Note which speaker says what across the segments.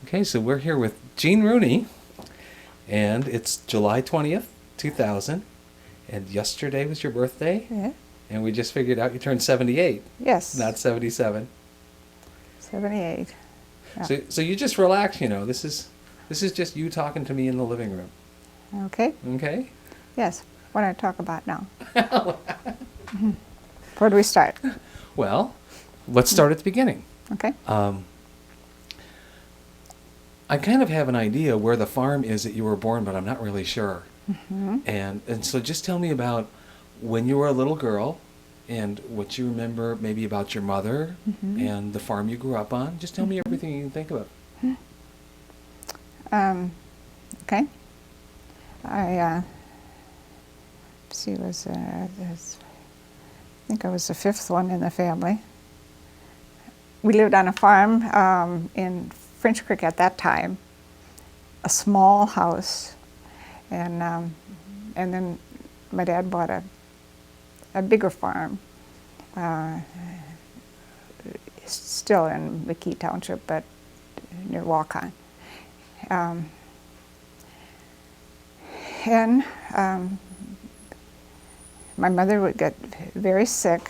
Speaker 1: Okay, so we're here with Jeanne Rooney, and it's July 20th, 2000, and yesterday was your birthday,
Speaker 2: Yeah.
Speaker 1: and we just figured out you turned 78,
Speaker 2: Yes.
Speaker 1: not 77.
Speaker 2: 78. Yeah.
Speaker 1: So you just relax, this is just you talking to me in the living room,
Speaker 2: Okay.
Speaker 1: okay?
Speaker 2: Yes. What do I talk about now? Where do we start?
Speaker 1: Well, let's start at the beginning.
Speaker 2: Okay.
Speaker 1: I kind of have an idea where the farm is that you were born, but I'm not really sure.
Speaker 2: Mm-hmm.
Speaker 1: And so just tell me about when you were a little girl and what you remember maybe about your mother
Speaker 2: Mm-hmm.
Speaker 1: and the farm you grew up on. Just tell me everything you can think of.
Speaker 2: Okay. I think I was the fifth one in the family. We lived on a farm in French Creek at that time, a small house, and then my dad bought a bigger farm, still in McKee Township, but near Waukon. And my mother would get very sick,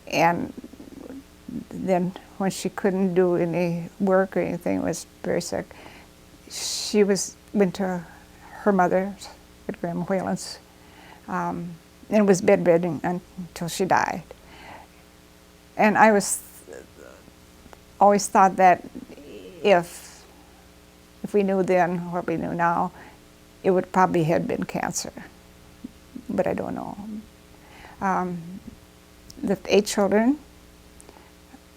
Speaker 2: and then when she couldn't do any work or anything, was very sick, she went to her mother's at Grandma Whalen's, and was bedridden until she died. And I always thought that if we knew then what we knew now, it would probably have been cancer, but I don't know. The 8 children.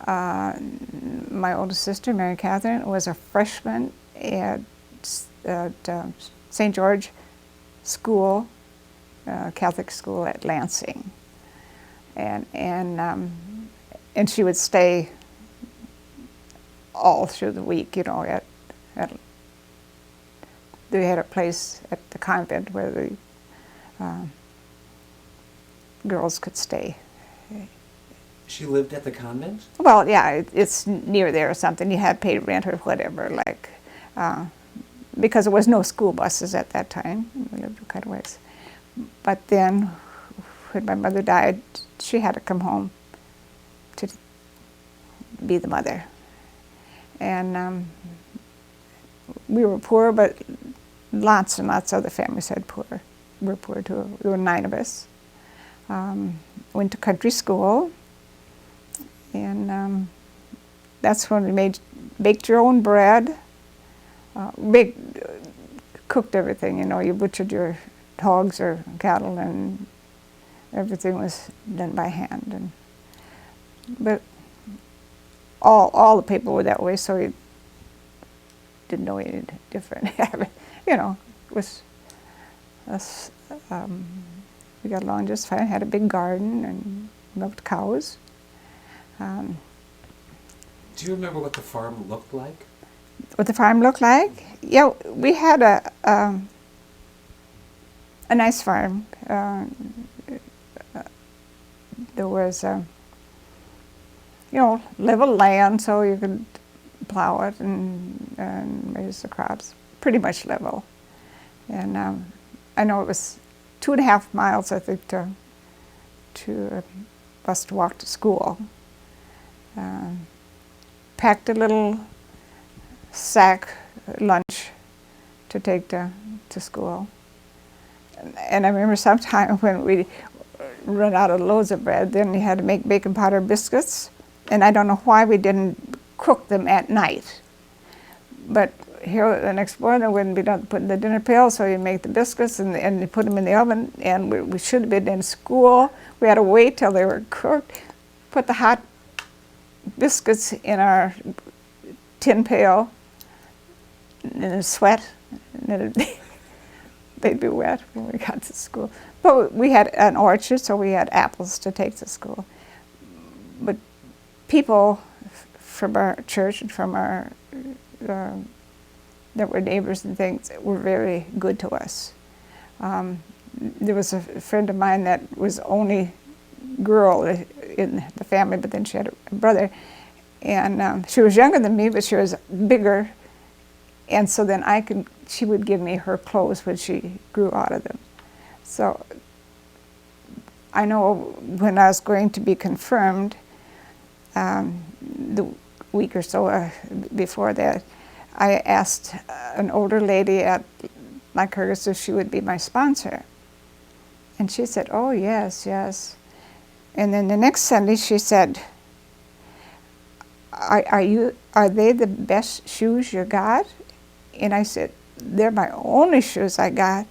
Speaker 2: My oldest sister, Mary Catherine, was a freshman at St. George School, Catholic school at Lansing, and she would stay all through the week. They had a place at the convent where the girls could stay.
Speaker 1: She lived at the convent?
Speaker 2: Well, yeah, it's near there or something. You had to pay rent or whatever, because there was no school buses at that time. We lived quite a ways. But then, when my mother died, she had to come home to be the mother. And we were poor, but lots and lots of other families were poor too. There were 9 of us. Went to country school. And that's when we baked your own bread, cooked everything. You butchered your hogs or cattle, and everything was done by hand. But all the people were that way, so you didn't know any different. It was us. We got along just fine. Had a big garden and milked cows.
Speaker 1: Do you remember what the farm looked like?
Speaker 2: What the farm looked like? Yeah, we had a nice farm. There was level land, so you could plow it and raise the crops. Pretty much level. And I know it was 2.5 miles, I think, to us to walk to school. Packed a little sack lunch to take to school. And I remember sometime when we run out of loaves of bread, then you had to make baking powder biscuits. And I don't know why we didn't cook them at night. But here the next morning, there wouldn't be done putting the dinner pail, so you make the biscuits and you put them in the oven. And we should have been in school. We had to wait till they were cooked, put the hot biscuits in our tin pail, and it'd sweat, and they'd be wet when we got to school. But we had an orchard, so we had apples to take to school. But people from our church and from our that were neighbors and things were very good to us. There was a friend of mine that was only girl in the family, but then she had a brother, And she was younger than me, but she was bigger. And so then she would give me her clothes when she grew out of them. So I know when I was going to be confirmed, the week or so before that, I asked an older lady at Lycurgus if she would be my sponsor. And she said, oh, yes, yes. And then the next Sunday she said, are they the best shoes you got? And I said, they're my only shoes I got.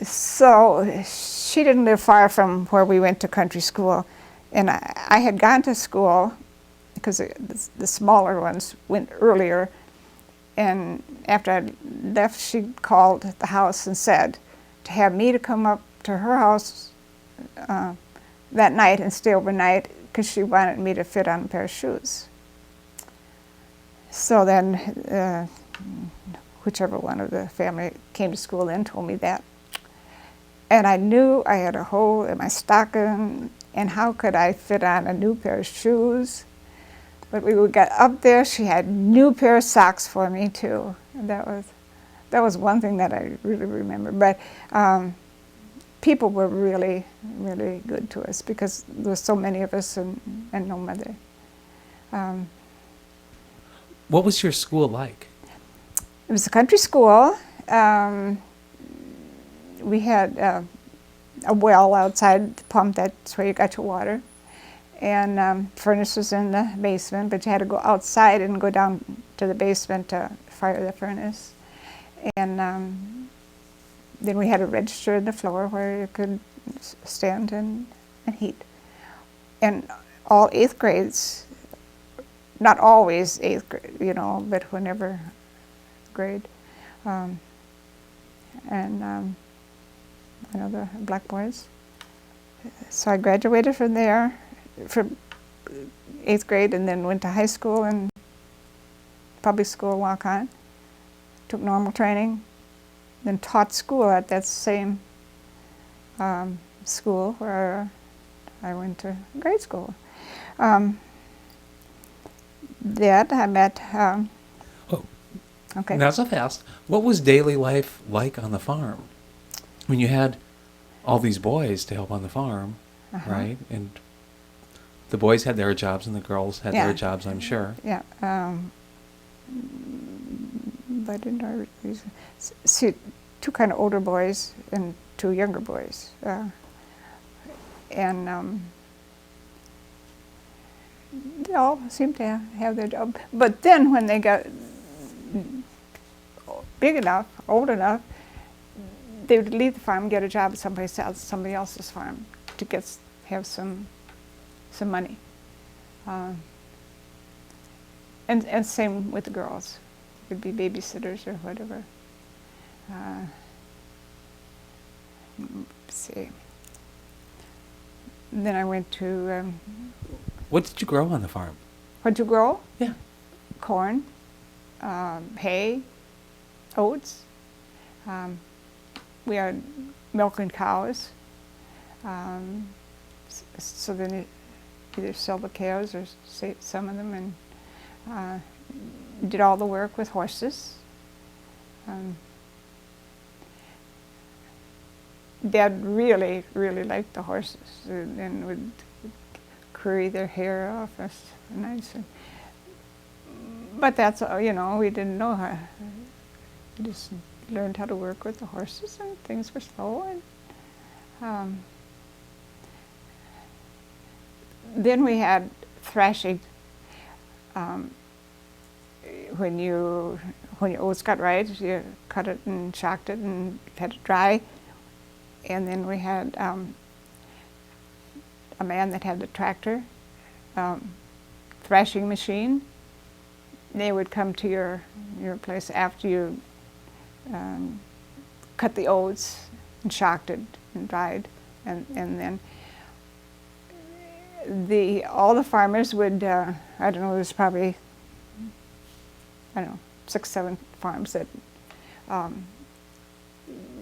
Speaker 2: So she didn't live far from where we went to country school. And I had gone to school because the smaller ones went earlier. And after I left, she called the house and said to have me to come up to her house that night and stay overnight because she wanted me to fit on a pair of shoes. So then whichever one of the family came to school then told me that. And I knew I had a hole in my stocking, and how could I fit on a new pair of shoes? But we got up there, she had a new pair of socks for me too. And that was one thing that I really remember. But people were really, really good to us because there were so many of us and no mother.
Speaker 1: What was your school like?
Speaker 2: It was a country school. We had a well outside the pump, that's where you got your water. And furnace was in the basement, but you had to go outside and go down to the basement to fire the furnace. And then we had a register in the floor where you could stand and heat. And all 8th grades, not always 8th grade, you know, but whenever grade. I know the black boys. So I graduated from there, from 8th grade, and then went to high school and public school, walk-on. Took normal training, then taught school at that same school where I went to grade school. That I met. Okay.
Speaker 1: Not so fast. What was daily life like on the farm? When you had all these boys to help on the farm, right? And the boys had their jobs and the girls had their jobs, I'm sure.
Speaker 2: Yeah. But in our see, 2 kind of older boys and 2 younger boys. And they all seemed to have their job. But then when they got big enough, old enough, they would leave the farm and get a job at somebody else's farm to have some money. And same with the girls. Could be babysitters or whatever. Let's see. Then I went to.
Speaker 1: What did you grow on the farm?
Speaker 2: What'd you grow?
Speaker 1: Yeah.
Speaker 2: Corn, hay, oats. We had milking cows. So then either sell the cows or save some of them, and did all the work with horses. Dad really, really liked the horses and would curry their hair off us nice. But that's, you know, we didn't know how. We just learned how to work with the horses, and things were slow. And then we had thrashing. When your oats got right, you cut it and shocked it and had it dry. And then we had a man that had the tractor, thrashing machine. They would come to your place after you cut the oats and shocked it and dried, and then all the farmers would I don't know, there's probably 6, 7 farms that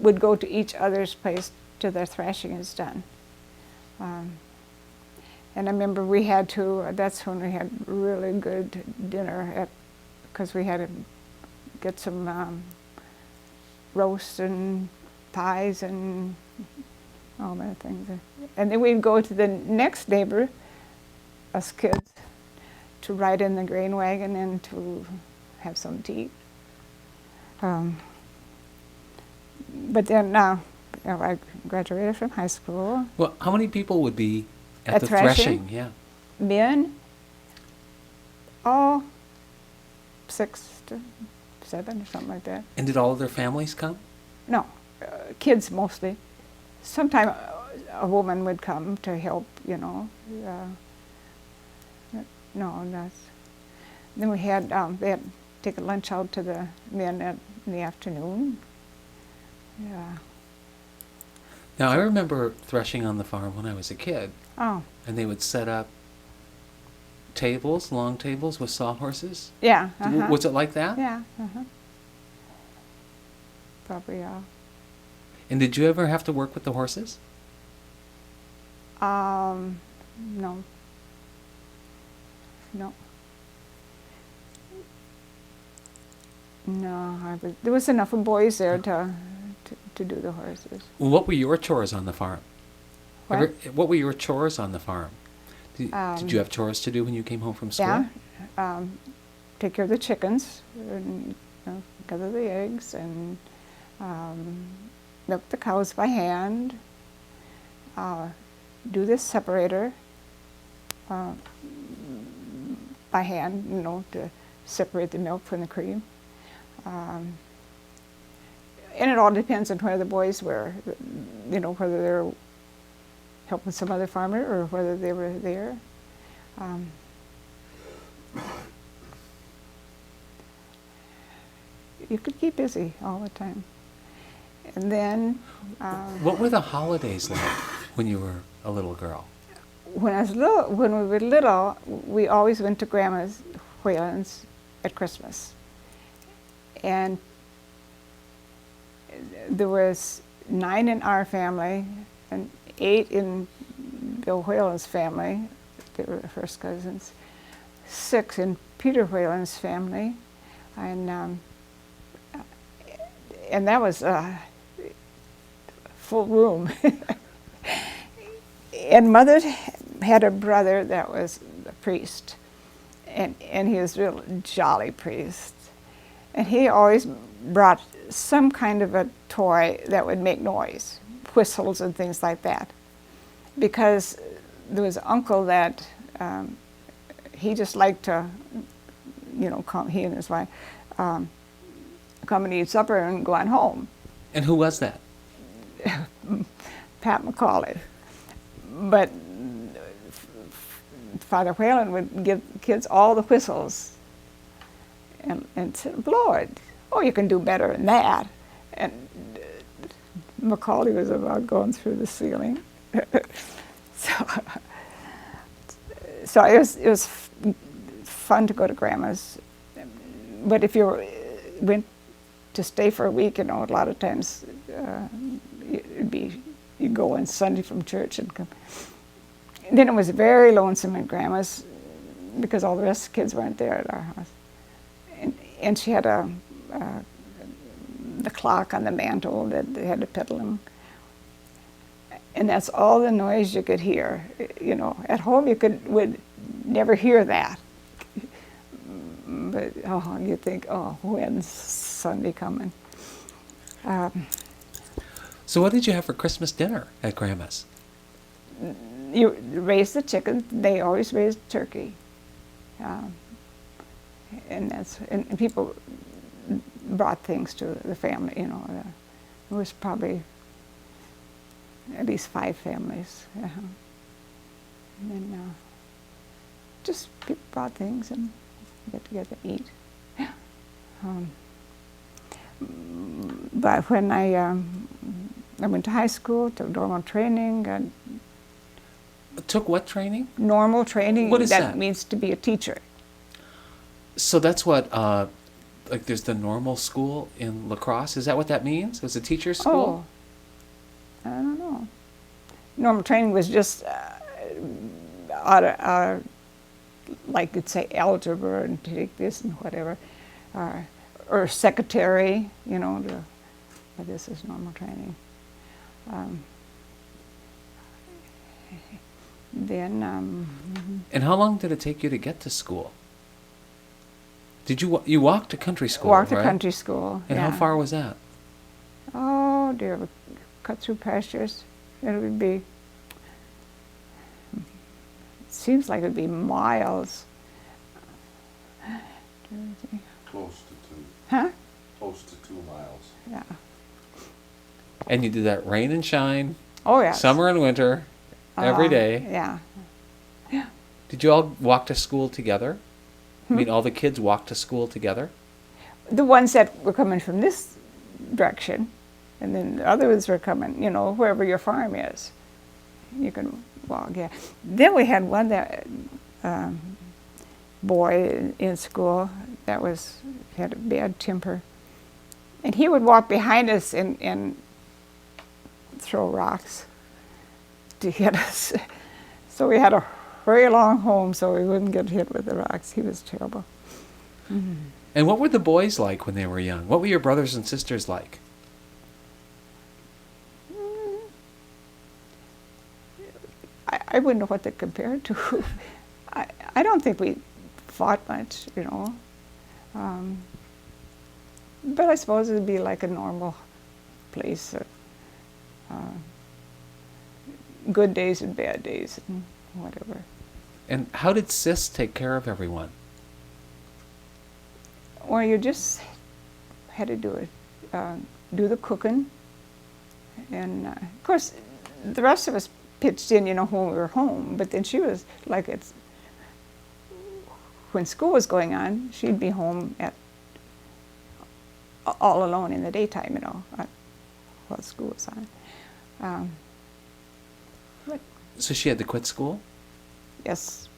Speaker 2: would go to each other's place till their thrashing is done. And I remember that's when we had really good dinner because we had to get some roast and pies and all that things. And then we'd go to the next neighbor, us kids, to ride in the grain wagon and to have something to eat. But then I graduated from high school.
Speaker 1: Well, how many people would be at the
Speaker 2: threshing?
Speaker 1: Yeah.
Speaker 2: Men, 6 to 7 or something like that.
Speaker 1: And did all of their families come?
Speaker 2: No, kids mostly. Sometimes a woman would come to help, no, that's. Then we had they had to take a lunch out to the men in the afternoon. Yeah.
Speaker 1: Now I remember threshing on the farm when I was a kid.
Speaker 2: Oh.
Speaker 1: And they would set up tables, long tables with sawhorses.
Speaker 2: Yeah.
Speaker 1: Was it like that?
Speaker 2: Yeah. Probably.
Speaker 1: And did you ever have to work with the horses?
Speaker 2: No. No. No, there was enough of boys there to do the horses.
Speaker 1: Well, what were your chores on the farm?
Speaker 2: What?
Speaker 1: What were your chores on the farm? Did you have chores to do when you came home from school?
Speaker 2: Yeah. Take care of the chickens, and gather the eggs, and milk the cows by hand. Do the separator by hand, to separate the milk from the cream. And it all depends on where the boys were, whether they're helping some other farmer or whether they were there. You could keep busy all the time. And then...
Speaker 1: what were the holidays like when you were a little girl?
Speaker 2: When we were little, we always went to Grandma's Whalen's at Christmas. And there was 9 in our family and 8 in Bill Whalen's family. They were the first cousins. 6 in Peter Whalen's family. And that was a full room. And Mother had a brother that was a priest. And he was a real jolly priest. And he always brought some kind of a toy that would make noise, whistles and things like that. Because there was an uncle that he just liked to, he and his wife, come and eat supper and go on home.
Speaker 1: And who was that?
Speaker 2: Pat McCauley. But Father Whalen would give kids all the whistles and said, Lord, you can do better than that. And Macaulay was about going through the ceiling. So it was fun to go to Grandma's. But if you went to stay for a week, a lot of times you'd go on Sunday from church and come. And then it was very lonesome at Grandma's because all the rest of the kids weren't there at our house. And she had the clock on the mantle that they had to pedal them. And that's all the noise you could hear. At home you would never hear that. But you think, when's Sunday coming?
Speaker 1: So what did you have for Christmas dinner at Grandma's?
Speaker 2: You raise the chicken. They always raised turkey. And people brought things to the family, It was probably at least 5 families. And then just people brought things and get together and eat. But when I went to high school, took normal training.
Speaker 1: Took what training?
Speaker 2: Normal training.
Speaker 1: What is that?
Speaker 2: That means to be a teacher.
Speaker 1: So that's what, there's the normal school in La Crosse. Is that what that means? It was a teacher's school?
Speaker 2: I don't know. Normal training was just like you'd say algebra and take this and whatever, or secretary, you know, but this is normal training. Then.
Speaker 1: And how long did it take you to get to school? Did you walked to country school?
Speaker 2: Walked to
Speaker 1: right?
Speaker 2: country school.
Speaker 1: And
Speaker 2: yeah.
Speaker 1: how far was that?
Speaker 2: Oh dear, we cut through pastures. It would be. It seems like it'd be miles.
Speaker 3: Close to 2.
Speaker 2: Huh?
Speaker 3: Close to 2 miles.
Speaker 2: Yeah.
Speaker 1: And you did that rain and shine,
Speaker 2: Oh yeah.
Speaker 1: summer and winter, every day.
Speaker 2: Yeah. Yeah.
Speaker 1: Did you all walk to school together? I
Speaker 2: Hmm?
Speaker 1: mean, all the kids walked to school together?
Speaker 2: The ones that were coming from this direction, and then the others were coming, you know, wherever your farm is. You can walk, yeah. Then we had one that boy in school that had a bad temper. And he would walk behind us and throw rocks to hit us. So we had to hurry along home so we wouldn't get hit with the rocks. He was terrible. Mm-hmm.
Speaker 1: And what were the boys like when they were young? What were your brothers and sisters like?
Speaker 2: I wouldn't know what to compare it to. I don't think we fought much, you know. But I suppose it'd be like a normal place. Good days and bad days and whatever.
Speaker 1: And how did Sis take care of everyone?
Speaker 2: Well, you just had to do it. Do the cooking. And of course, the rest of us pitched in, you know, when we were home. But then she was like, when school was going on, she'd be home all alone in the daytime, you know, while school was on.
Speaker 1: So she had to quit school?
Speaker 2: Yes,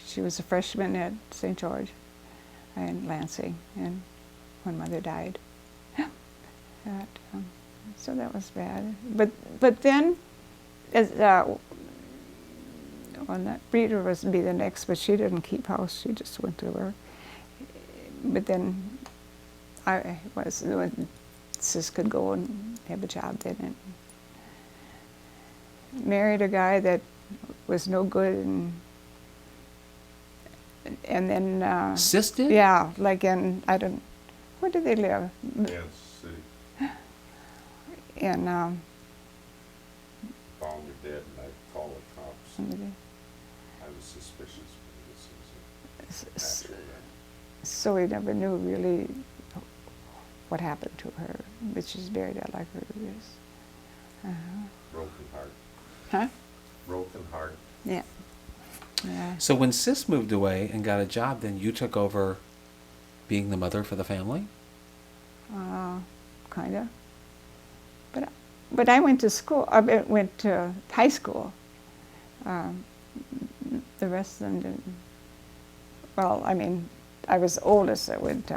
Speaker 2: she was a freshman at St. George in Lansing, and when Mother died. So that was bad. But then, as when that Rita was to be the next, but she didn't keep house. She just went to work. But then I was when Sis could go and have a job then, and married a guy that was no good, and then
Speaker 1: Sis did?
Speaker 2: yeah, like in where did they live?
Speaker 3: Kansas City.
Speaker 2: In
Speaker 3: Found her dead and I called the cops. I was suspicious, but this is natural then.
Speaker 2: so we never knew really what happened to her, but she's buried out like her is.
Speaker 3: Broken heart.
Speaker 2: Huh?
Speaker 3: Broken heart.
Speaker 2: Yeah. Yeah.
Speaker 1: So when Sis moved away and got a job, then you took over being the mother for the family?
Speaker 2: Kind of. But I went to school. I went to high school. The rest of them didn't. Well, I mean, I was oldest. I went.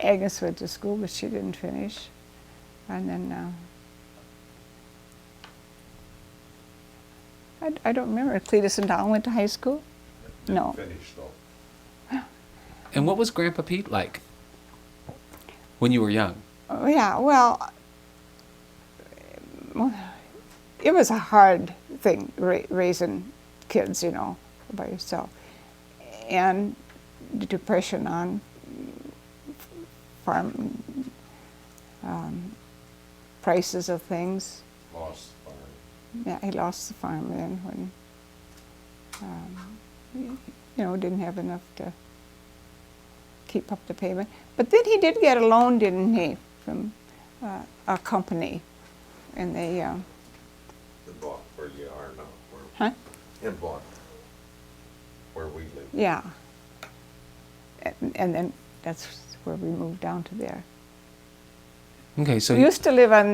Speaker 2: Agnes went to school, but she didn't finish. And then I don't remember. Cletus and Don went to high school. No.
Speaker 3: Finished though.
Speaker 1: And what was Grandpa Pete like when you were young?
Speaker 2: Oh, yeah, well, it was a hard thing, raising kids, you know, by yourself. And the depression on farm, prices of things.
Speaker 3: Lost the farm.
Speaker 2: Yeah, he lost the farm then when, you know, didn't have enough to keep up the payment. But then he did get a loan, didn't he, from a company, and they.
Speaker 3: The block where you are now.
Speaker 2: Huh?
Speaker 3: In block where we live.
Speaker 2: Yeah. And then that's where we moved down to there.
Speaker 1: Okay, so
Speaker 2: We used to live on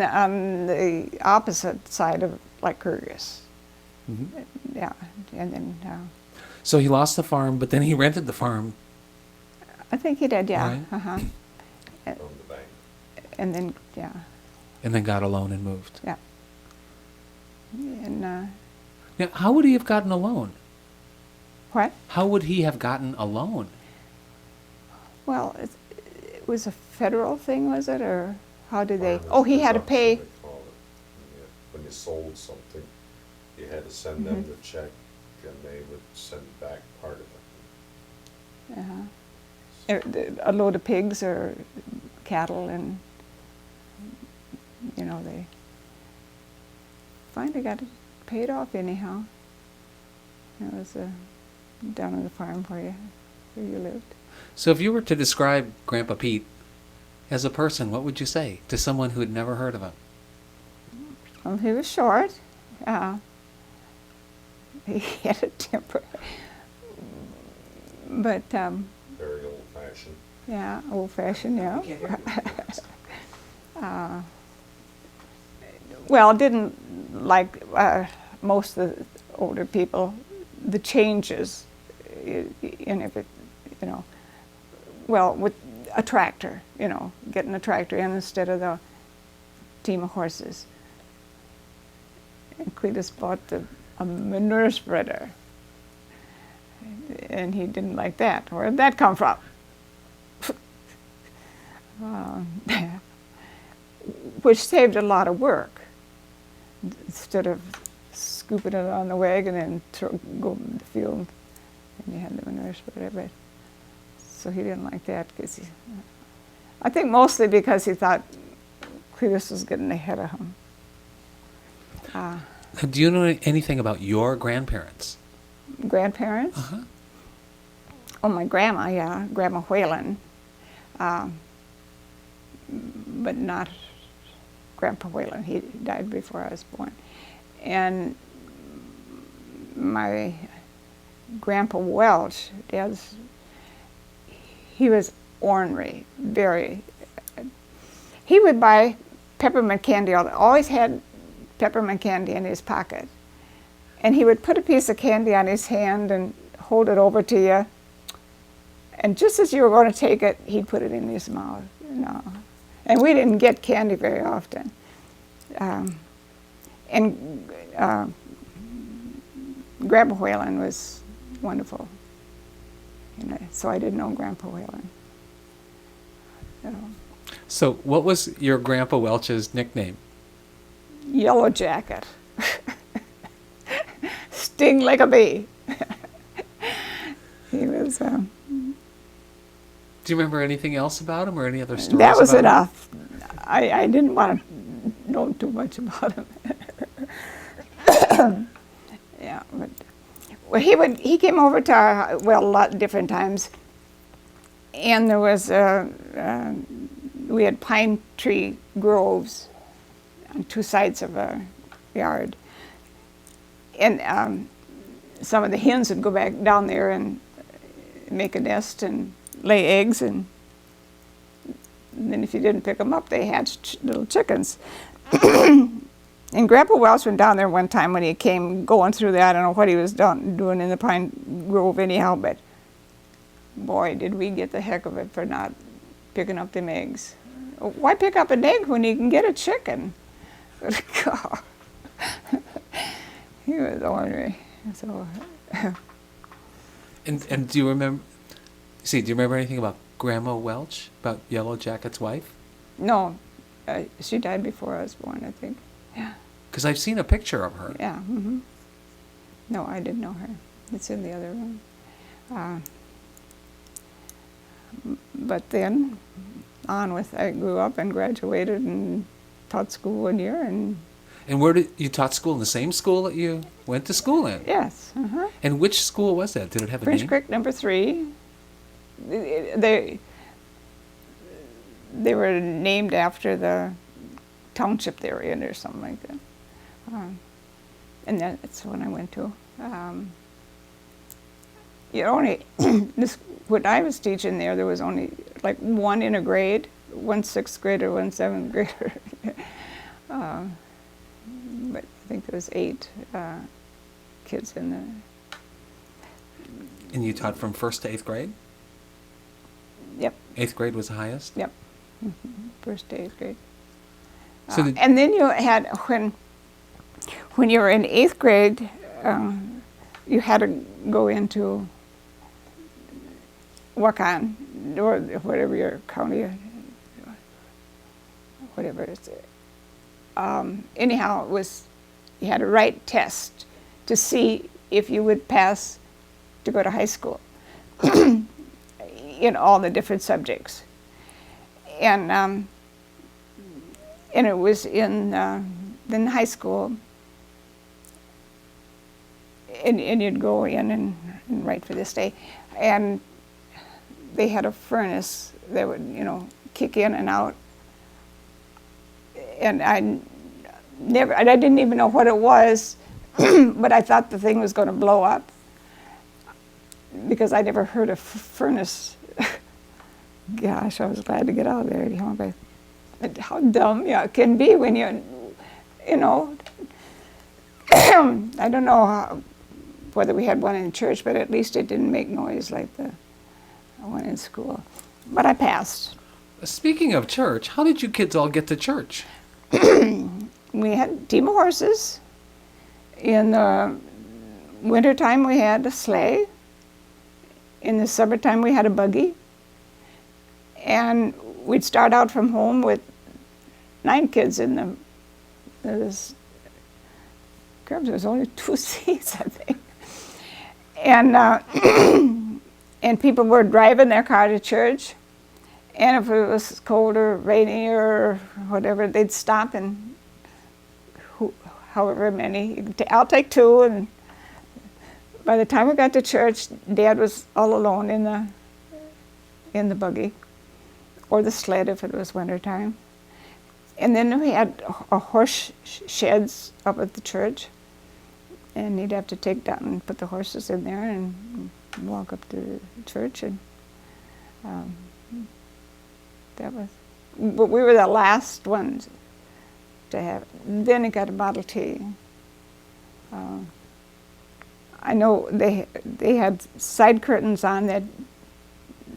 Speaker 2: the opposite side of Lycurgus.
Speaker 1: Mhm.
Speaker 2: Yeah, and then
Speaker 1: So he lost the farm, but then he rented the farm.
Speaker 2: I think he did, yeah.
Speaker 1: Right.
Speaker 2: Uh-huh.
Speaker 3: From the bank.
Speaker 2: And then, yeah,
Speaker 1: And then got a loan and moved.
Speaker 2: yeah. And
Speaker 1: Now, how would he have gotten a loan?
Speaker 2: What?
Speaker 1: How would he have gotten a loan?
Speaker 2: Well, it was a federal thing, was it, or how did they?
Speaker 3: Farmer's
Speaker 2: Oh, he had to
Speaker 3: presumption,
Speaker 2: pay.
Speaker 3: they call it. When you sold something, you had to send them the check, and they would send back part of it.
Speaker 2: A load of pigs or cattle, and they finally got it paid off anyhow. It was down on the farm where you lived.
Speaker 1: So if you were to describe Grandpa Pete as a person, what would you say to someone who had never heard of him?
Speaker 2: Well, he was short. He had a temper, but
Speaker 3: Very old-fashioned.
Speaker 2: yeah, old-fashioned, yeah. Well, didn't like most of the older people, the changes in every, well, with a tractor, getting a tractor in instead of the team of horses. And Cletus bought a manure spreader, and he didn't like that. Where did that come from? Which saved a lot of work. Instead of scooping it on the wagon and go in the field, and you had the manure spreader. But so he didn't like that because I think mostly because he thought Cletus was getting ahead of him.
Speaker 1: Do you know anything about your grandparents?
Speaker 2: Grandparents?
Speaker 1: Uh-huh.
Speaker 2: Oh, my grandma, yeah, Grandma Whalen, but not Grandpa Whalen. He died before I was born. And my Grandpa Welch, he was ornery, very. He would buy peppermint candy, always had peppermint candy in his pocket. And he would put a piece of candy on his hand and hold it over to you. And just as you were going to take it, he'd put it in his mouth. And we didn't get candy very often. Grandpa Whalen was wonderful. So I didn't know Grandpa Whalen.
Speaker 1: So what was your Grandpa Welch's nickname?
Speaker 2: Yellow Jacket. Sting like a bee. He was.
Speaker 1: Do you remember anything else about him or any other stories?
Speaker 2: That was
Speaker 1: about
Speaker 2: enough. I didn't want to know too much about him. Yeah, but well, he came over to our, well, a lot of different times, and there was we had pine tree groves on two sides of our yard, and some of the hens would go back down there and make a nest and lay eggs, and then if you didn't pick them up, they hatched little chickens. And Grandpa Welch went down there one time when he came going through there. I don't know what he was doing in the pine grove anyhow, but boy, did we get the heck of it for not picking up them eggs. Why pick up an egg when you can get a chicken? God. He was ornery. So.
Speaker 1: And do you remember? Do you remember anything about Grandma Welch, about Yellow Jacket's wife?
Speaker 2: No, she died before I was born, I think. Yeah.
Speaker 1: Because I've seen a picture of her.
Speaker 2: Yeah. Mm-hmm. No, I didn't know her. It's in the other room. But then, I grew up and graduated and taught school 1 year, and.
Speaker 1: And where did you taught school in the same school that you went to school in?
Speaker 2: Yes. Uh-huh.
Speaker 1: And which school was that? Did it have a
Speaker 2: French
Speaker 1: name?
Speaker 2: Creek number 3. They were named after the township they were in or something like that. And that's when I went to. When I was teaching there was only like one in a grade, one 6th grader, one 7th grader. But I think there was 8 kids in there.
Speaker 1: And you taught from 1st to 8th grade?
Speaker 2: Yep.
Speaker 1: 8th grade was the highest?
Speaker 2: Yep. 1st to 8th grade.
Speaker 1: So
Speaker 2: And then you had, when you were in 8th grade, you had to go into Wakan, or whatever your county, whatever it is. Anyhow, it was, you had to write tests to see if you would pass to go to high school in all the different subjects. And it was in then high school, and you'd go in and write for this day, and they had a furnace that would, you know, kick in and out, and I didn't even know what it was, but I thought the thing was going to blow up because I never heard of furnace. Gosh, I was glad to get out of there, you know, but how dumb it can be when you know, I don't know whether we had one in church, but at least it didn't make noise like the one in school. But I passed.
Speaker 1: Speaking of church, how did you kids all get to church?
Speaker 2: We had a team of horses. In the wintertime, we had a sleigh. In the summertime, we had a buggy. And we'd start out from home with 9 kids in them. There was only 2 seats, I think. And and people were driving their car to church. And if it was cold or rainy or whatever, they'd stop and however many, I'll take 2. And by the time we got to church, Dad was all alone in the buggy or the sled if it was wintertime. And then we had a horse sheds up at the church, and he'd have to take down and put the horses in there and walk up to church. And that was, but we were the last ones to have it. Then it got a Model T. I know they had side curtains on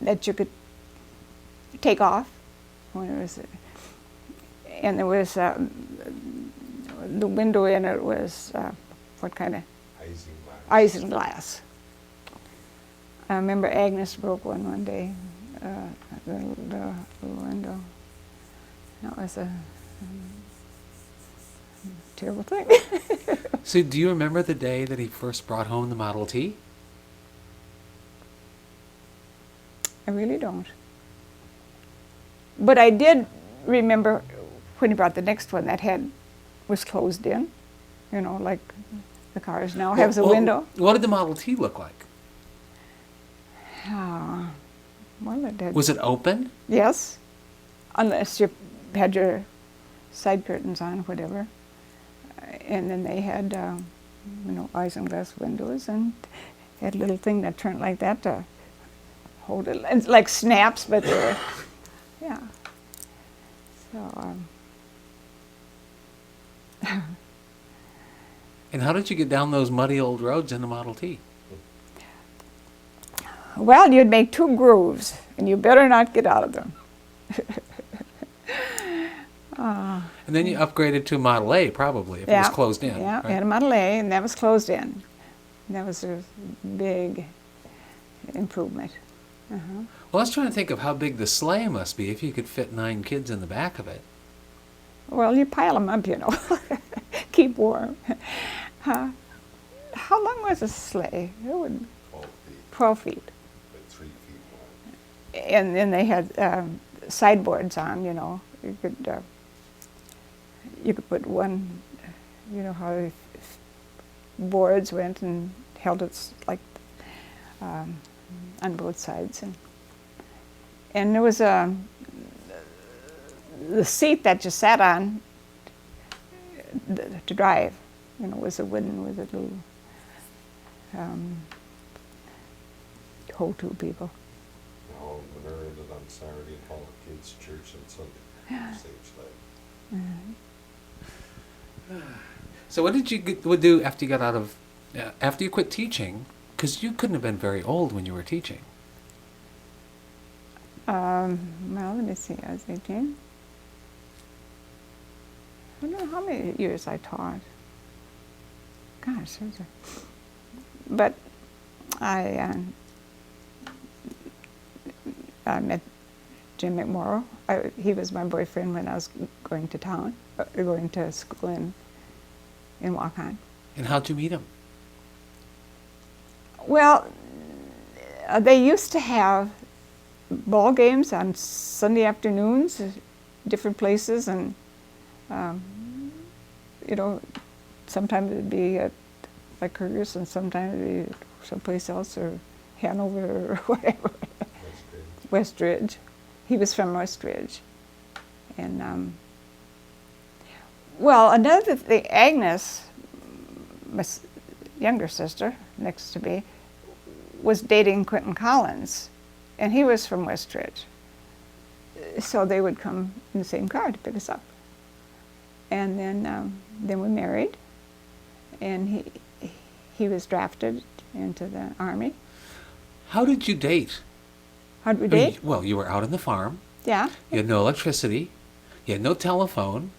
Speaker 2: that you could take off when it was, and there was the window in it was what kind of isinglass. I remember Agnes broke one day, the window. That was a terrible thing.
Speaker 1: So do you remember the day that he first brought home the Model T?
Speaker 2: I really don't. But I did remember when he brought the next one that was closed in, you know, like the cars now has a window.
Speaker 1: What did the Model T look like?
Speaker 2: Well, it did.
Speaker 1: Was it open?
Speaker 2: Yes, unless you had your side curtains on, whatever. And then they had, you know, isinglass windows, and had a little thing that turned like that to hold it. It's like snaps, but they were, yeah. So.
Speaker 1: And how did you get down those muddy old roads in the Model T?
Speaker 2: Well, you'd make 2 grooves, and you better not get out of them.
Speaker 1: And then you upgraded to a Model A, probably, if it was closed in.
Speaker 2: Yeah,
Speaker 1: right?
Speaker 2: we had a Model A, and that was closed in. And that was a big improvement.
Speaker 1: Well, I was trying to think of how big the sleigh must be if you could fit 9 kids in the back of it.
Speaker 2: Well, you pile them up, you know. Keep warm. How long was a sleigh? It would 12 feet.
Speaker 3: 3 feet wide.
Speaker 2: And then they had sideboards on, you know. You could put one, you know how the boards went and held it like on both sides. And there was the seat that you sat on to drive, you know, was a wooden with a little hold-to people.
Speaker 3: Now, when I ended on Saturday, and all the kids' church and Sunday, same sled.
Speaker 1: So what did you do after you got out of, after you quit teaching? Because you couldn't have been very old when you were teaching.
Speaker 2: Well, let me see, I was 18. I don't know how many years I taught. gosh, but I met Jim McMorrow. He was my boyfriend when I was going to town, going to school in Waukon.
Speaker 1: And how'd you meet him?
Speaker 2: Well, they used to have ball games on Sunday afternoons, different places, and you know, sometimes it'd be at like Kyrgyz, and sometimes it'd be someplace else, or Hanover, or whatever. Westridge. He was from Westridge. And, well, another thing, Agnes, my younger sister, next to me, was dating Quentin Collins, and he was from Westridge. So they would come in the same car to pick us up. And then we married, and he was drafted into the Army.
Speaker 1: How did you date?
Speaker 2: How'd we date?
Speaker 1: Well, you were out on the farm.
Speaker 2: Yeah.
Speaker 1: You had no electricity. You had no telephone.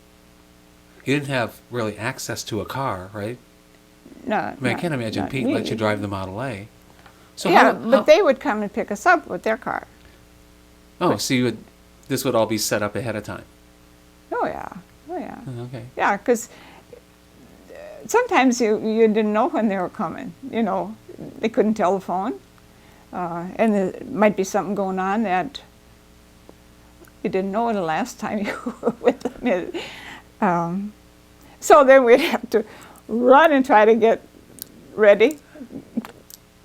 Speaker 1: You didn't have really access to a car, right?
Speaker 2: No.
Speaker 1: I mean, I can't imagine Pete let you drive the Model A. So
Speaker 2: yeah,
Speaker 1: how,
Speaker 2: but they would come and pick us up with their car.
Speaker 1: Oh, so this would all be set up ahead of time?
Speaker 2: Oh, yeah. Oh, yeah.
Speaker 1: Oh, okay.
Speaker 2: Yeah, because sometimes you didn't know when they were coming. You know, they couldn't tell the phone. And there might be something going on that you didn't know the last time you were with them. So then we'd have to run and try to get ready,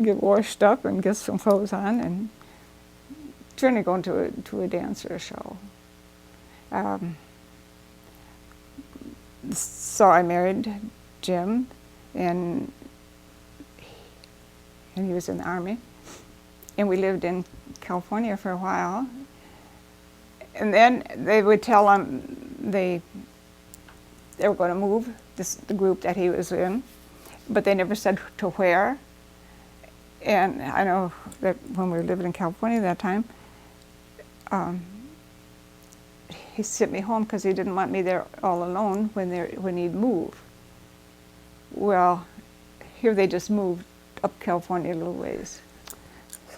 Speaker 2: get washed up and get some clothes on, and trying to go to a dance or a show. So I married Jim, and he was in the Army. And we lived in California for a while. And then they would tell him they were going to move the group that he was in, but they never said to where. And I know that when we were living in California at that time, he sent me home because he didn't want me there all alone when he'd move. Well, here they just moved up California a little ways.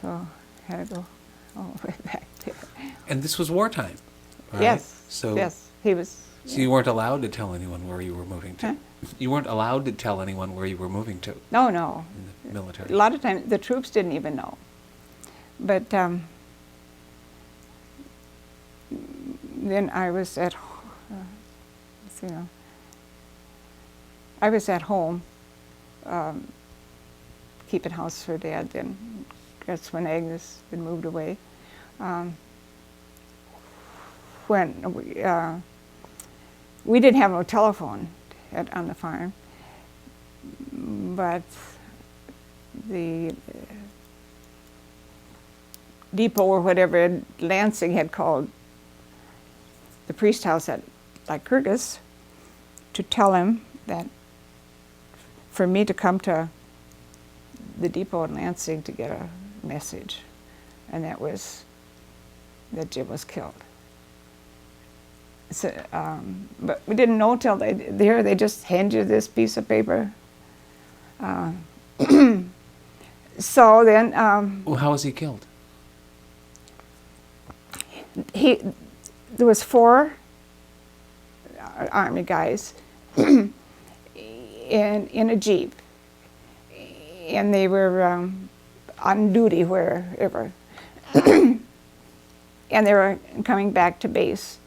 Speaker 2: So I had to go all the way back there.
Speaker 1: And this was wartime, right?
Speaker 2: Yes.
Speaker 1: So,
Speaker 2: yes, he was.
Speaker 1: So you weren't allowed to tell anyone where you were moving to?
Speaker 2: Huh?
Speaker 1: You weren't allowed to tell anyone where you were moving to
Speaker 2: No.
Speaker 1: in the military?
Speaker 2: A lot of times the troops didn't even know. But then I was at, I was at home keeping house for Dad. Then that's when Agnes had moved away. When we didn't have no telephone on the farm, but the depot or whatever Lansing had called the priest house at Kyrgyz to tell him that for me to come to the depot in Lansing to get a message, and that was that Jim was killed. So, but we didn't know till they just hand you this piece of paper. So then,
Speaker 1: well, how was he killed?
Speaker 2: There was 4 Army guys in a Jeep, and they were on duty wherever, and they were coming back to base.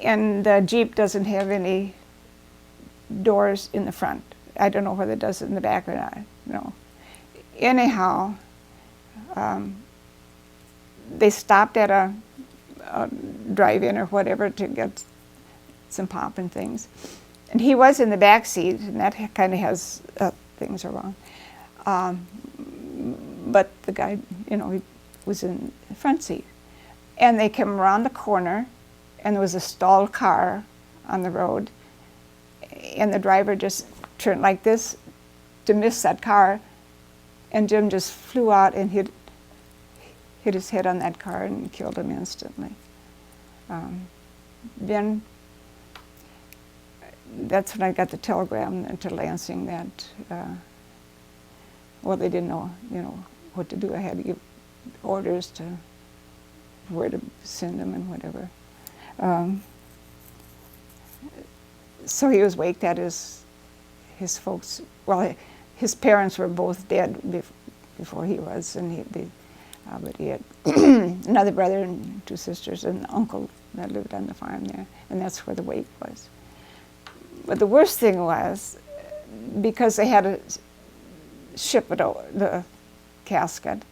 Speaker 2: And the Jeep doesn't have any doors in the front. I don't know whether it does it in the back or not. No. Anyhow, they stopped at a drive-in or whatever to get some pop and things. And he was in the back seat, and that kind of has things are wrong. But the guy, he was in the front seat. And they came around the corner, and there was a stalled car on the road, and the driver just turned like this to miss that car, and Jim just flew out and hit his head on that car and killed him instantly. Then that's when I got the telegram to Lansing that, well, they didn't know, what to do. I had to give orders to where to send them and whatever. So he was waked at his folks. Well, his parents were both dead before he was, and but he had another brother and 2 sisters and an uncle that lived on the farm there, and that's where the wake was. But the worst thing was, because they had to ship it over, the casket,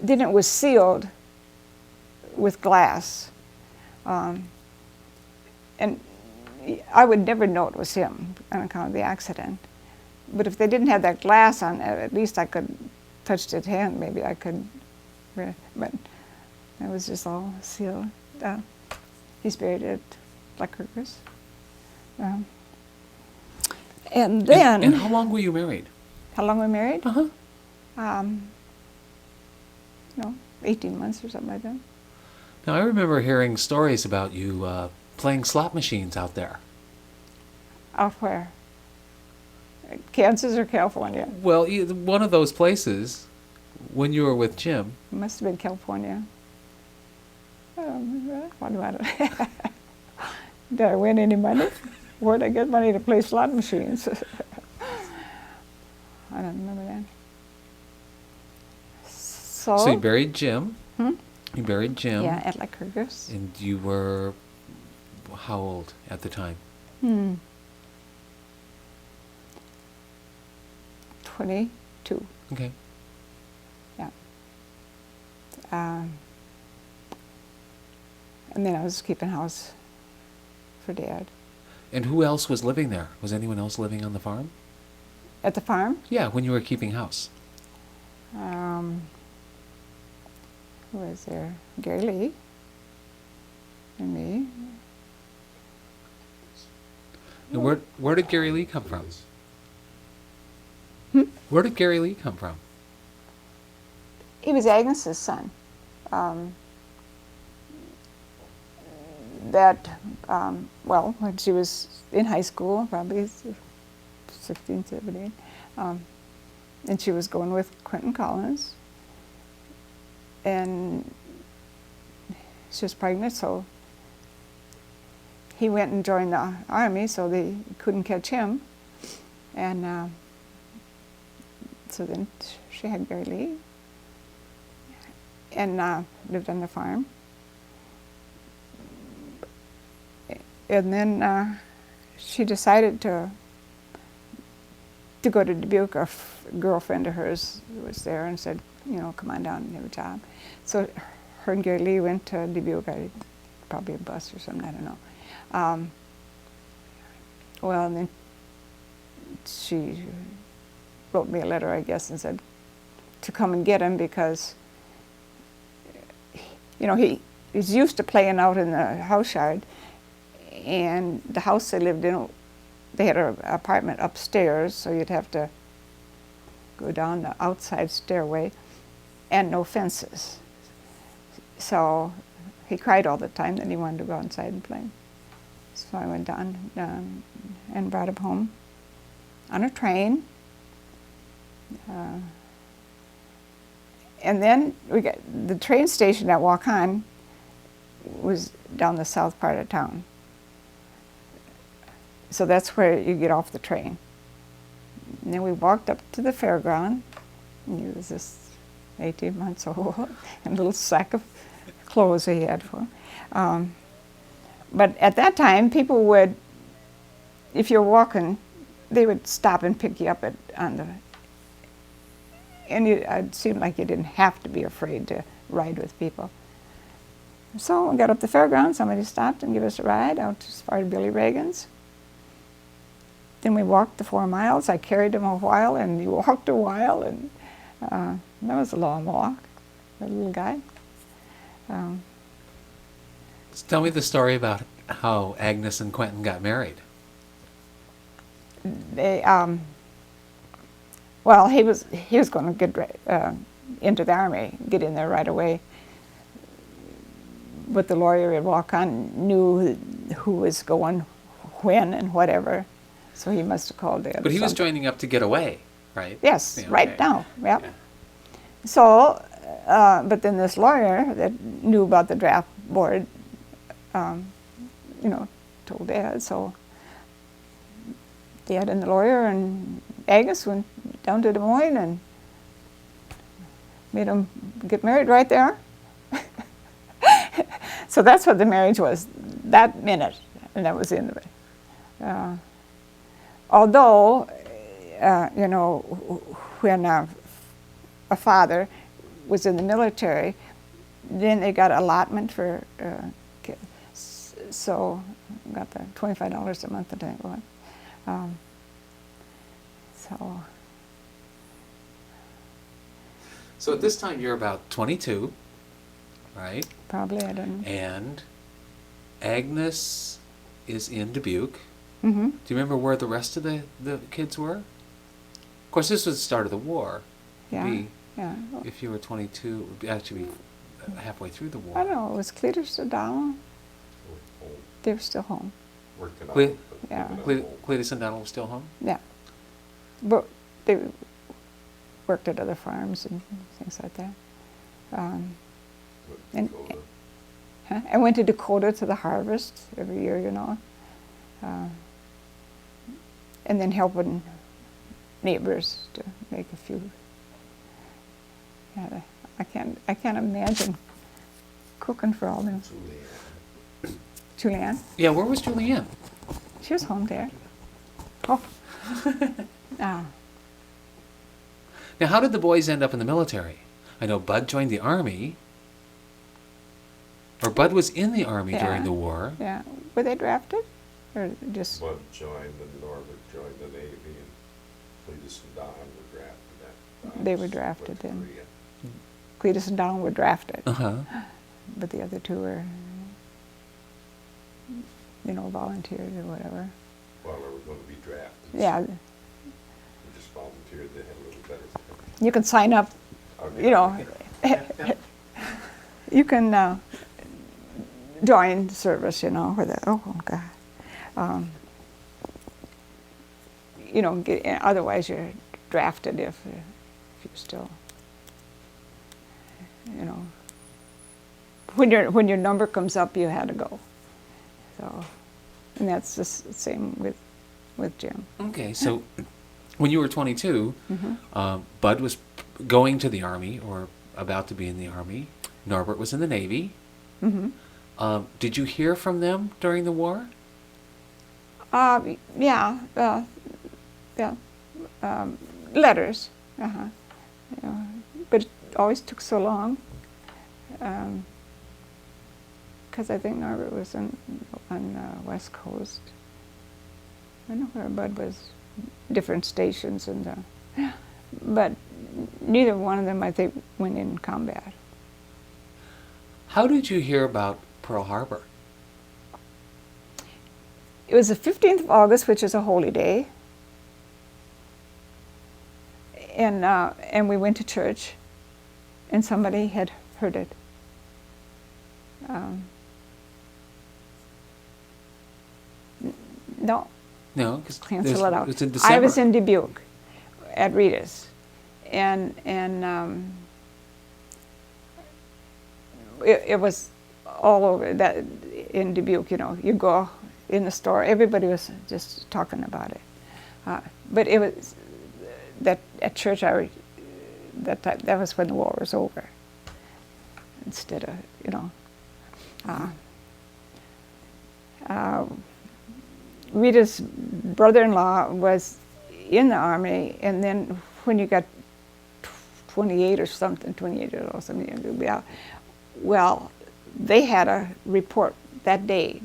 Speaker 2: then it was sealed with glass. And I would never know it was him on account of the accident. But if they didn't have that glass on it, at least I could touch his hand. Maybe I could, but it was just all sealed. He's buried at Flecker's. And then...
Speaker 1: And how long were you married?
Speaker 2: How long were we married?
Speaker 1: Uh-huh.
Speaker 2: 18 months or something like that.
Speaker 1: Now, I remember hearing stories about you playing slot machines out there.
Speaker 2: Out where? Kansas or California?
Speaker 1: Well, one of those places when you were with Jim.
Speaker 2: It must have been California. What about it? Did I win any money? Where did I get money to play slot machines? I don't remember that.
Speaker 1: So you buried Jim.
Speaker 2: Hmm?
Speaker 1: You buried Jim.
Speaker 2: Yeah, at Lycurgus.
Speaker 1: And you were how old at the time?
Speaker 2: 22.
Speaker 1: Okay.
Speaker 2: Yeah. And then I was keeping house for Dad.
Speaker 1: And who else was living there? Was anyone else living on the farm?
Speaker 2: At the farm?
Speaker 1: Yeah, when you were keeping house.
Speaker 2: Who was there? Gary Lee and me.
Speaker 1: And where did Gary Lee come from? Where did Gary Lee come from?
Speaker 2: He was Agnes's son. Well, when she was in high school, probably 16, 17, and she was going with Quentin Collins, and she was pregnant, so he went and joined the army, so they couldn't catch him, and so then she had Gary Lee, and lived on the farm. And then she decided to go to Dubuque. A girlfriend of hers was there and said, come on down and have a job. So her and Gary Lee went to Dubuque, probably a bus or something, I don't know. Well, and then she wrote me a letter, I guess, and said to come and get him because, he was used to playing out in the house yard. And the house they lived in, they had an apartment upstairs, so you'd have to go down the outside stairway, and no fences. So he cried all the time that he wanted to go outside and play. So I went down and brought him home on a train. And then we got the train station at Waukon was down the south part of town. So that's where you get off the train. And then we walked up to the fairground, and he was just 18 months old, and a little sack of clothes he had for him. But at that time, people would, if you're walking, they would stop and pick you up and it seemed like you didn't have to be afraid to ride with people. So we got up the fairground, somebody stopped and gave us a ride out as far as Billy Reagan's. Then we walked the 4 miles. I carried him a while, and he walked a while, and that was a long walk, the little guy.
Speaker 1: Tell me the story about how Agnes and Quentin got married.
Speaker 2: They, well, he was going to get into the army, get in there right away. But the lawyer at Waukon knew who was going when and whatever. So he must have called Dad.
Speaker 1: But he was joining up to get away, right?
Speaker 2: Yes,
Speaker 1: Yeah,
Speaker 2: right
Speaker 1: okay.
Speaker 2: now. Yep.
Speaker 1: Yeah.
Speaker 2: So, but then this lawyer that knew about the draft board, told Dad. So Dad and the lawyer and Agnes went down to Des Moines and made them get married right there. So that's what the marriage was that minute, and that was the end of it. Although, when a father was in the military, then they got allotment for kids. So got the $25 a month, I think it was.
Speaker 1: So at this time you're about 22, right?
Speaker 2: Probably, I don't know.
Speaker 1: And Agnes is in Dubuque.
Speaker 2: Mm-hmm.
Speaker 1: Do you remember where the rest of the kids were? Of course, this was the start of the war.
Speaker 2: Yeah, yeah.
Speaker 1: If you were 22, it would actually be halfway through the war.
Speaker 2: I don't know, was Cletus O'Donnell? They were still home.
Speaker 3: Working on
Speaker 1: Cle-
Speaker 3: it, but
Speaker 2: yeah.
Speaker 3: living at home.
Speaker 1: Cletus and Donald were still home?
Speaker 2: Yeah. But they worked at other farms and things like that.
Speaker 3: With
Speaker 2: and-
Speaker 3: Dakota.
Speaker 2: I went to Dakota to the harvest every year, and then helping neighbors to make a few. Yeah, I can't imagine cooking for all them. Julianne,
Speaker 1: Yeah, where was Julianne?
Speaker 2: she was home there. Oh.
Speaker 1: Now, how did the boys end up in the military? I know Bud joined the Army, or Bud was in the Army
Speaker 2: Yeah.
Speaker 1: during the war.
Speaker 2: Yeah. Were they drafted? Or just.
Speaker 3: Bud joined, and Norbert joined the Navy, and Cletus and Don were drafted.
Speaker 2: They were drafted
Speaker 3: went to
Speaker 2: then.
Speaker 3: Korea.
Speaker 2: Cletus and Donald were drafted,
Speaker 1: Uh-huh.
Speaker 2: but the other two were, volunteers or whatever.
Speaker 3: Well, they were going to be drafted.
Speaker 2: Yeah,
Speaker 3: So we just volunteered. They had a little better.
Speaker 2: you can sign up,
Speaker 3: Okay.
Speaker 2: you can join service, with the, oh God. Otherwise you're drafted if you're still, when your number comes up, you had to go. So, and that's the same with Jim.
Speaker 1: Okay, so when you were 22,
Speaker 2: Mm-hmm.
Speaker 1: Bud was going to the Army or about to be in the Army. Norbert was in the Navy.
Speaker 2: Mm-hmm.
Speaker 1: Did you hear from them during the war?
Speaker 2: Yeah, letters. But it always took so long. Because I think Norbert was on the West Coast. I don't know where Bud was, different stations, but neither one of them, I think, went in combat.
Speaker 1: How did you hear about Pearl Harbor?
Speaker 2: It was the 15th of August, which is a holy day, and we went to church, and somebody had heard it. No,
Speaker 1: No, because
Speaker 2: cancel it out.
Speaker 1: It's in December.
Speaker 2: I was in Dubuque at Rita's, and it was all over that in Dubuque. You go in the store, everybody was just talking about it. But it was that at church, that was when the war was over. Instead of Rita's brother-in-law was in the Army, and then when you got 28 or something, well, they had a report that day.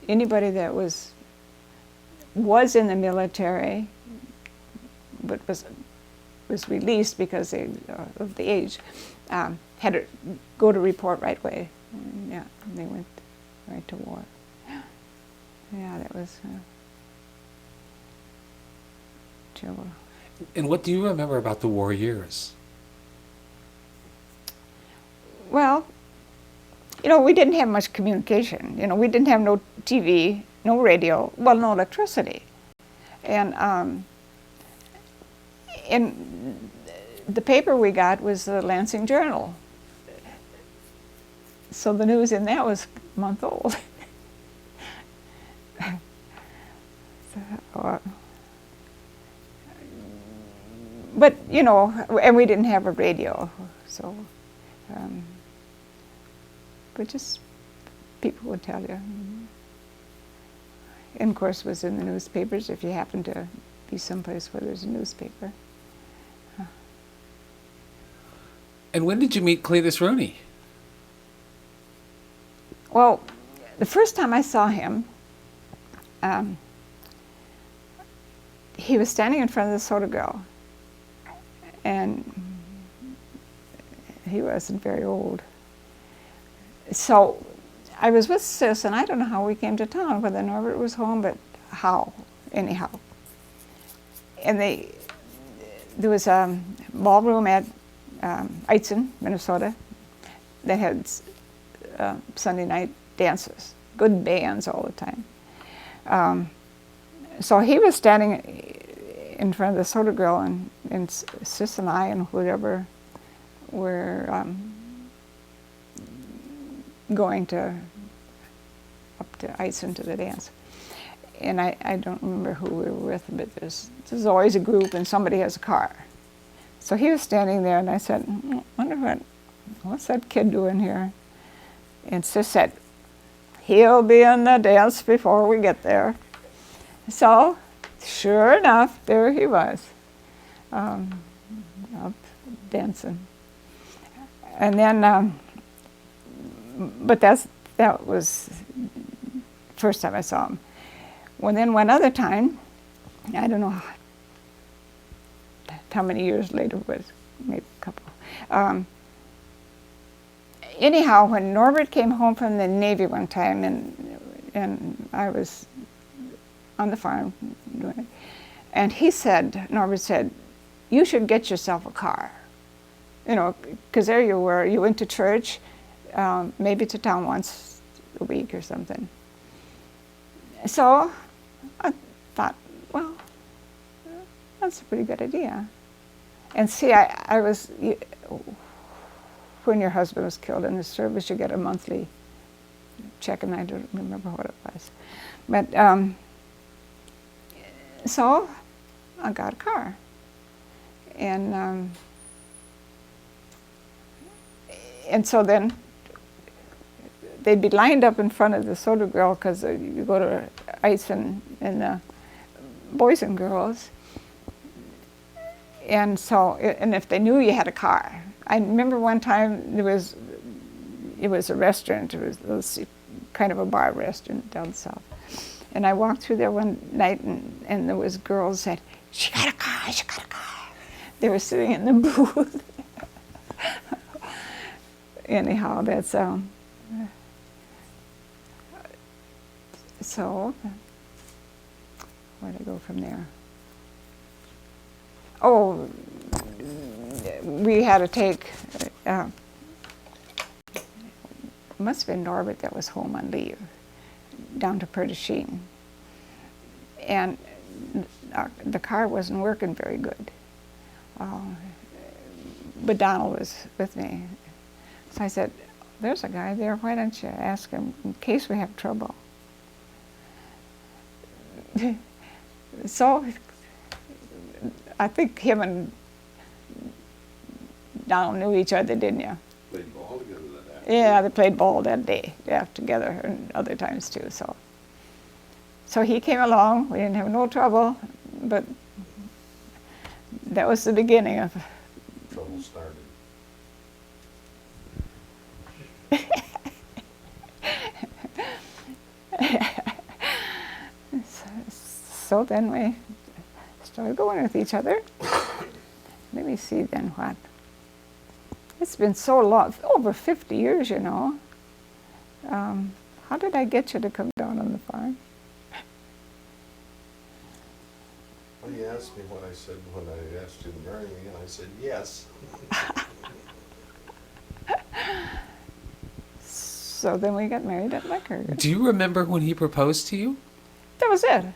Speaker 2: Anybody that was in the military, but was released because of the age, had to go to report right away. Yeah, and they went right to war. Yeah, that was trouble.
Speaker 1: And what do you remember about the war years?
Speaker 2: Well, we didn't have much communication. We didn't have no TV, no radio, well, no electricity. And the paper we got was the Lansing Journal. So the news in that was a month old. But, you know, and we didn't have a radio, so, but just people would tell you. And of course, it was in the newspapers if you happen to be someplace where there's a newspaper.
Speaker 1: And when did you meet Cletus Rooney?
Speaker 2: Well, the first time I saw him, he was standing in front of the soda girl, and he wasn't very old. So I was with Sis, and I don't know how we came to town, whether Norbert was home, but how, anyhow. And there was a ballroom at Eitzen, Minnesota, that had Sunday night dances, good bands all the time. So he was standing in front of the soda girl, and Sis and I and whoever were going up to Eitzen to the dance. And I don't remember who we were with, but there's always a group and somebody has a car. So he was standing there, and I said, wonder what's that kid doing here? And Sis said, he'll be in the dance before we get there. So, sure enough, there he was, up dancing. And then, but that was the first time I saw him. Well, then one other time, I don't know how many years later it was, maybe a couple. Anyhow, when Norbert came home from the Navy one time, and I was on the farm doing it, and Norbert said, you should get yourself a car. You know, because there you were, you went to church, maybe to town once a week or something. So I thought, well, that's a pretty good idea. And see, I was, when your husband was killed in the service, you get a monthly check, and I don't remember what it was. But, so I got a car. And so then they'd be lined up in front of the soda girl, because you go to ice and the boys and girls. And so, and if they knew you had a car. I remember one time it was a restaurant, it was kind of a bar restaurant down south. And I walked through there one night, and there was girls said, she got a car, she got a car. They were sitting in the booth. Anyhow, that's, so, where'd I go from there? Oh, we had to take, it must have been Norbert that was home on leave, down to Perdesheen. And the car wasn't working very good. But Donald was with me. So I said, there's a guy there, why don't you ask him in case we have trouble? So I think him and Donald knew each other, didn't you?
Speaker 3: Played ball together that day.
Speaker 2: Yeah, they played ball that day, yeah, together, and other times too. So he came along. We didn't have no trouble, but that was the beginning of
Speaker 3: Trouble started.
Speaker 2: So then we started going with each other. Let me see then what. It's been so long, over 50 years, you know. How did I get you to come down on the farm?
Speaker 3: Well, you asked me what I said when I asked you to marry me, and I said yes.
Speaker 2: So then we got married at Lecker.
Speaker 1: Do you remember when he proposed to you?
Speaker 2: was it.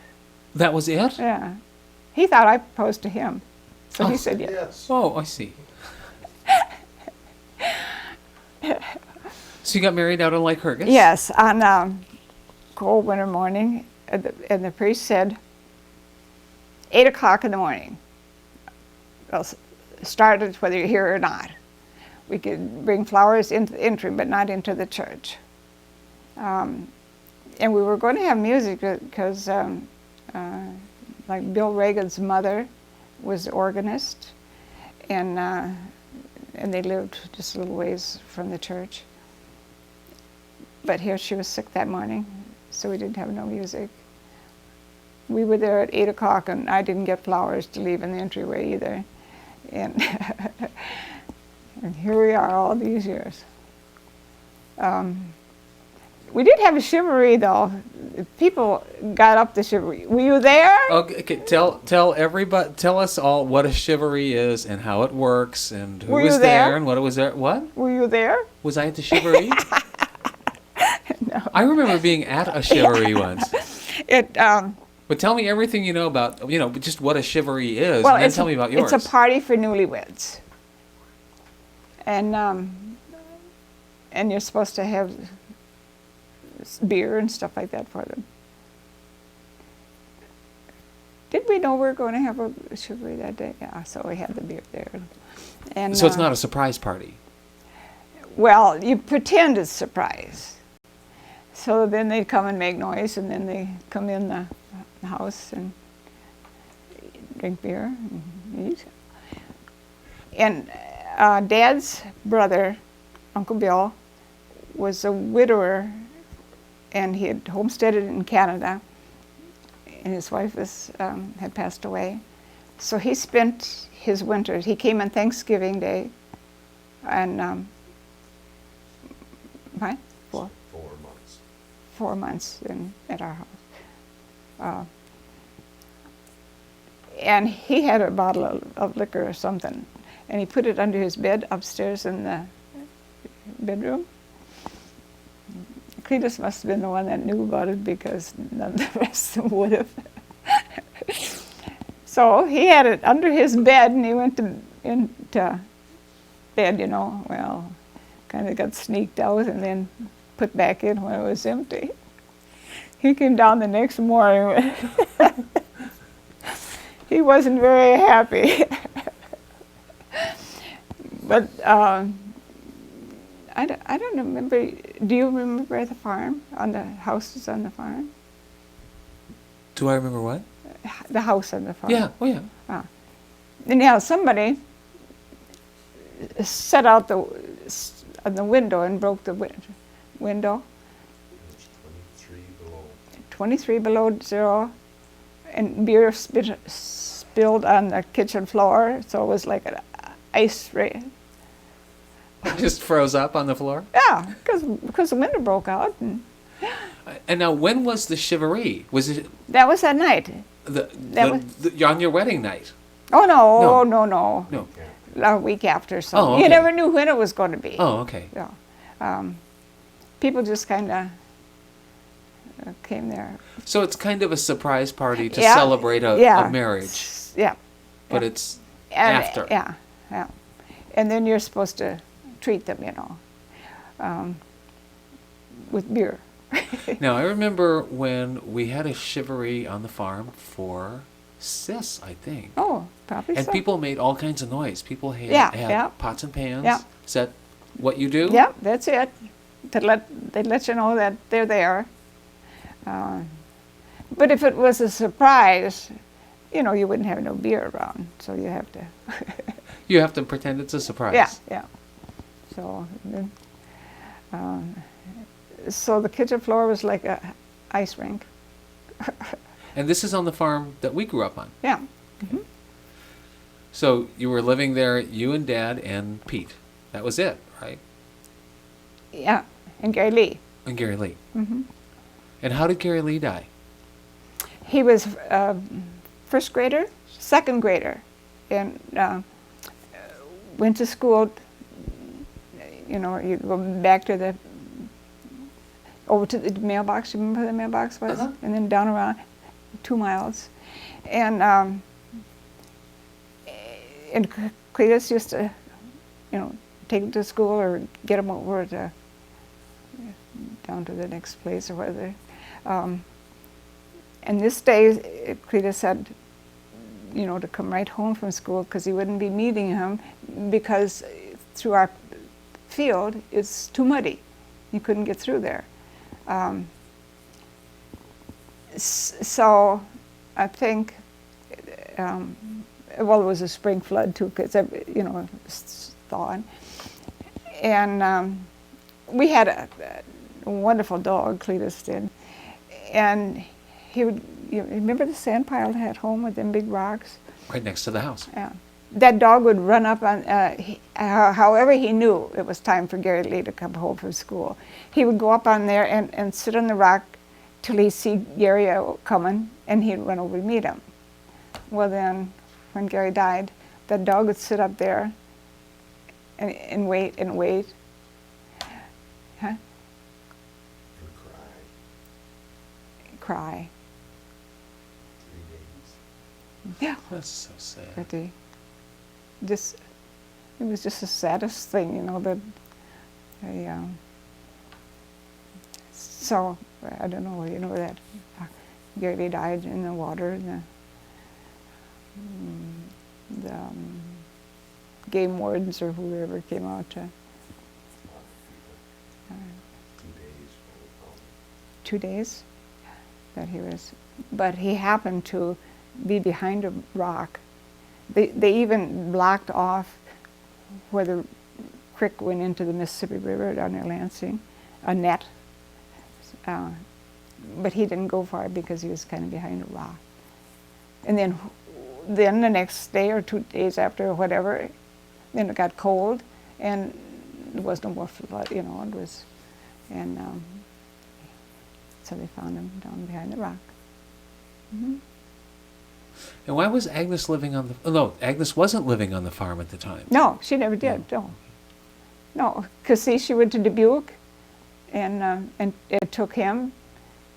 Speaker 1: That was it?
Speaker 2: Yeah. He thought I proposed to him. So he
Speaker 1: Oh.
Speaker 2: said yes.
Speaker 3: Yes.
Speaker 1: Oh, I see. So you got married out on Lake Hergus?
Speaker 2: Yes, on cold winter morning, and the priest said, 8 o'clock in the morning. Well, start it whether you're here or not. We could bring flowers into the entry, but not into the church. And we were going to have music because like Bill Reagan's mother was the organist, and they lived just a little ways from the church. But here she was sick that morning, so we didn't have no music. We were there at 8 o'clock, and I didn't get flowers to leave in the entryway either. And, and here we are all these years. We did have a chivalry, though. People got up the chivalry. Were you there?
Speaker 1: Okay, tell everybody, tell us all what a chivalry is and how it works and who
Speaker 2: Were
Speaker 1: was
Speaker 2: you
Speaker 1: there
Speaker 2: there?
Speaker 1: and what it was there. What?
Speaker 2: Were you there?
Speaker 1: Was I at the chivalry?
Speaker 2: No.
Speaker 1: I remember being at a chivalry once.
Speaker 2: It,
Speaker 1: But tell me everything you know about, just what a chivalry is,
Speaker 2: well,
Speaker 1: and then tell me about yours.
Speaker 2: It's a party for newlyweds. And you're supposed to have beer and stuff like that for them. Did we know we were going to have a chivalry that day? Yeah, so we had the beer there. And
Speaker 1: So it's not a surprise party.
Speaker 2: well, you pretend it's surprise. So then they'd come and make noise, and then they come in the house and drink beer and eat. And Dad's brother, Uncle Bill, was a widower, and he had homesteaded in Canada, and his wife had passed away. So he spent his winters. He came on Thanksgiving Day, and what?
Speaker 3: 4 months.
Speaker 2: 4 months at our house. And he had a bottle of liquor or something, and he put it under his bed upstairs in the bedroom. Cletus must have been the one that knew about it, because none of the rest of them would have. So he had it under his bed, and he went into bed, well, kind of got sneaked out and then put back in when it was empty. He came down the next morning. He wasn't very happy. But I don't remember. Do you remember at the farm, on the houses on the farm?
Speaker 1: Do I remember what?
Speaker 2: The house on the farm.
Speaker 1: Yeah, oh yeah.
Speaker 2: And somebody set out on the window and broke the window.
Speaker 3: It was 23 below.
Speaker 2: 23 below zero, and beer spilled on the kitchen floor, so it was like an ice rain.
Speaker 1: Just froze up on the floor?
Speaker 2: Yeah, because the window broke out.
Speaker 1: And now, when was the chivalry? Was it
Speaker 2: That was that night.
Speaker 1: on your wedding night?
Speaker 2: Oh, no.
Speaker 1: No.
Speaker 3: Yeah.
Speaker 2: A week after, so
Speaker 1: Oh,
Speaker 2: you
Speaker 1: okay.
Speaker 2: never knew when it was going to be.
Speaker 1: Oh, okay.
Speaker 2: Yeah. People just kind of came there.
Speaker 1: So it's kind of a surprise party to
Speaker 2: Yeah,
Speaker 1: celebrate a marriage,
Speaker 2: Yeah.
Speaker 1: but
Speaker 2: yeah.
Speaker 1: it's
Speaker 2: And-
Speaker 1: after.
Speaker 2: Yeah. And then you're supposed to treat them, with beer.
Speaker 1: Now, I remember when we had a chivalry on the farm for Sis, I think.
Speaker 2: Oh, probably
Speaker 1: And
Speaker 2: so.
Speaker 1: people made all kinds of noise. People had,
Speaker 2: Yeah.
Speaker 1: pots and pans.
Speaker 2: Yeah.
Speaker 1: Is that what you do?
Speaker 2: Yeah, that's it. They let you know that they're there. But if it was a surprise, you wouldn't have no beer around, so you have to.
Speaker 1: You have to pretend it's a surprise.
Speaker 2: Yeah. So then, so the kitchen floor was like a ice rink.
Speaker 1: And this is on the farm that we grew up on.
Speaker 2: Yeah.
Speaker 1: So you were living there, you and Dad and Pete. That was it, right?
Speaker 2: Yeah. And Gary Lee.
Speaker 1: And Gary Lee. And how did Gary Lee die?
Speaker 2: He was first grader, second grader, and went to school. You go back over to the mailbox. You remember where the mailbox was?
Speaker 1: Uh-huh.
Speaker 2: And then down around, 2 miles. And Cletus used to, take him to school or get him over to down to the next place or whatever. And this day, Cletus said, to come right home from school because he wouldn't be meeting him because through our field it's too muddy. You couldn't get through there. So I think, it was a spring flood too because, it's thawing. And we had a wonderful dog, Cletus did. And he would, you remember the sand pile at home with them big rocks?
Speaker 1: Right next to the house.
Speaker 2: Yeah. That dog would run up on, however he knew it was time for Gary Lee to come home from school. He would go up on there and sit on the rock till he'd see Gary coming, and he'd run over to meet him. Well then, when Gary died, that dog would sit up there and wait and wait. Huh?
Speaker 3: And cry.
Speaker 2: Cry.
Speaker 3: 3 days.
Speaker 2: Yeah.
Speaker 1: That's so sad.
Speaker 2: Pretty. It was just the saddest thing, that so I don't know, that Gary Lee died in the water, and the game wardens or whoever came out to.
Speaker 3: 2 days.
Speaker 2: 2 days that he was, but he happened to be behind a rock. They even blocked off where the creek went into the Mississippi River down near Lansing, a net. But he didn't go far because he was kind of behind a rock. And then the next day or 2 days after or whatever, then it got cold and there was no more flood, it was, and so they found him down behind the rock. Mm-hmm.
Speaker 1: And why was Agnes living on the... Oh, no, Agnes wasn't living on the farm at the time.
Speaker 2: No, she never did. No, because see, she went to Dubuque, and it took him,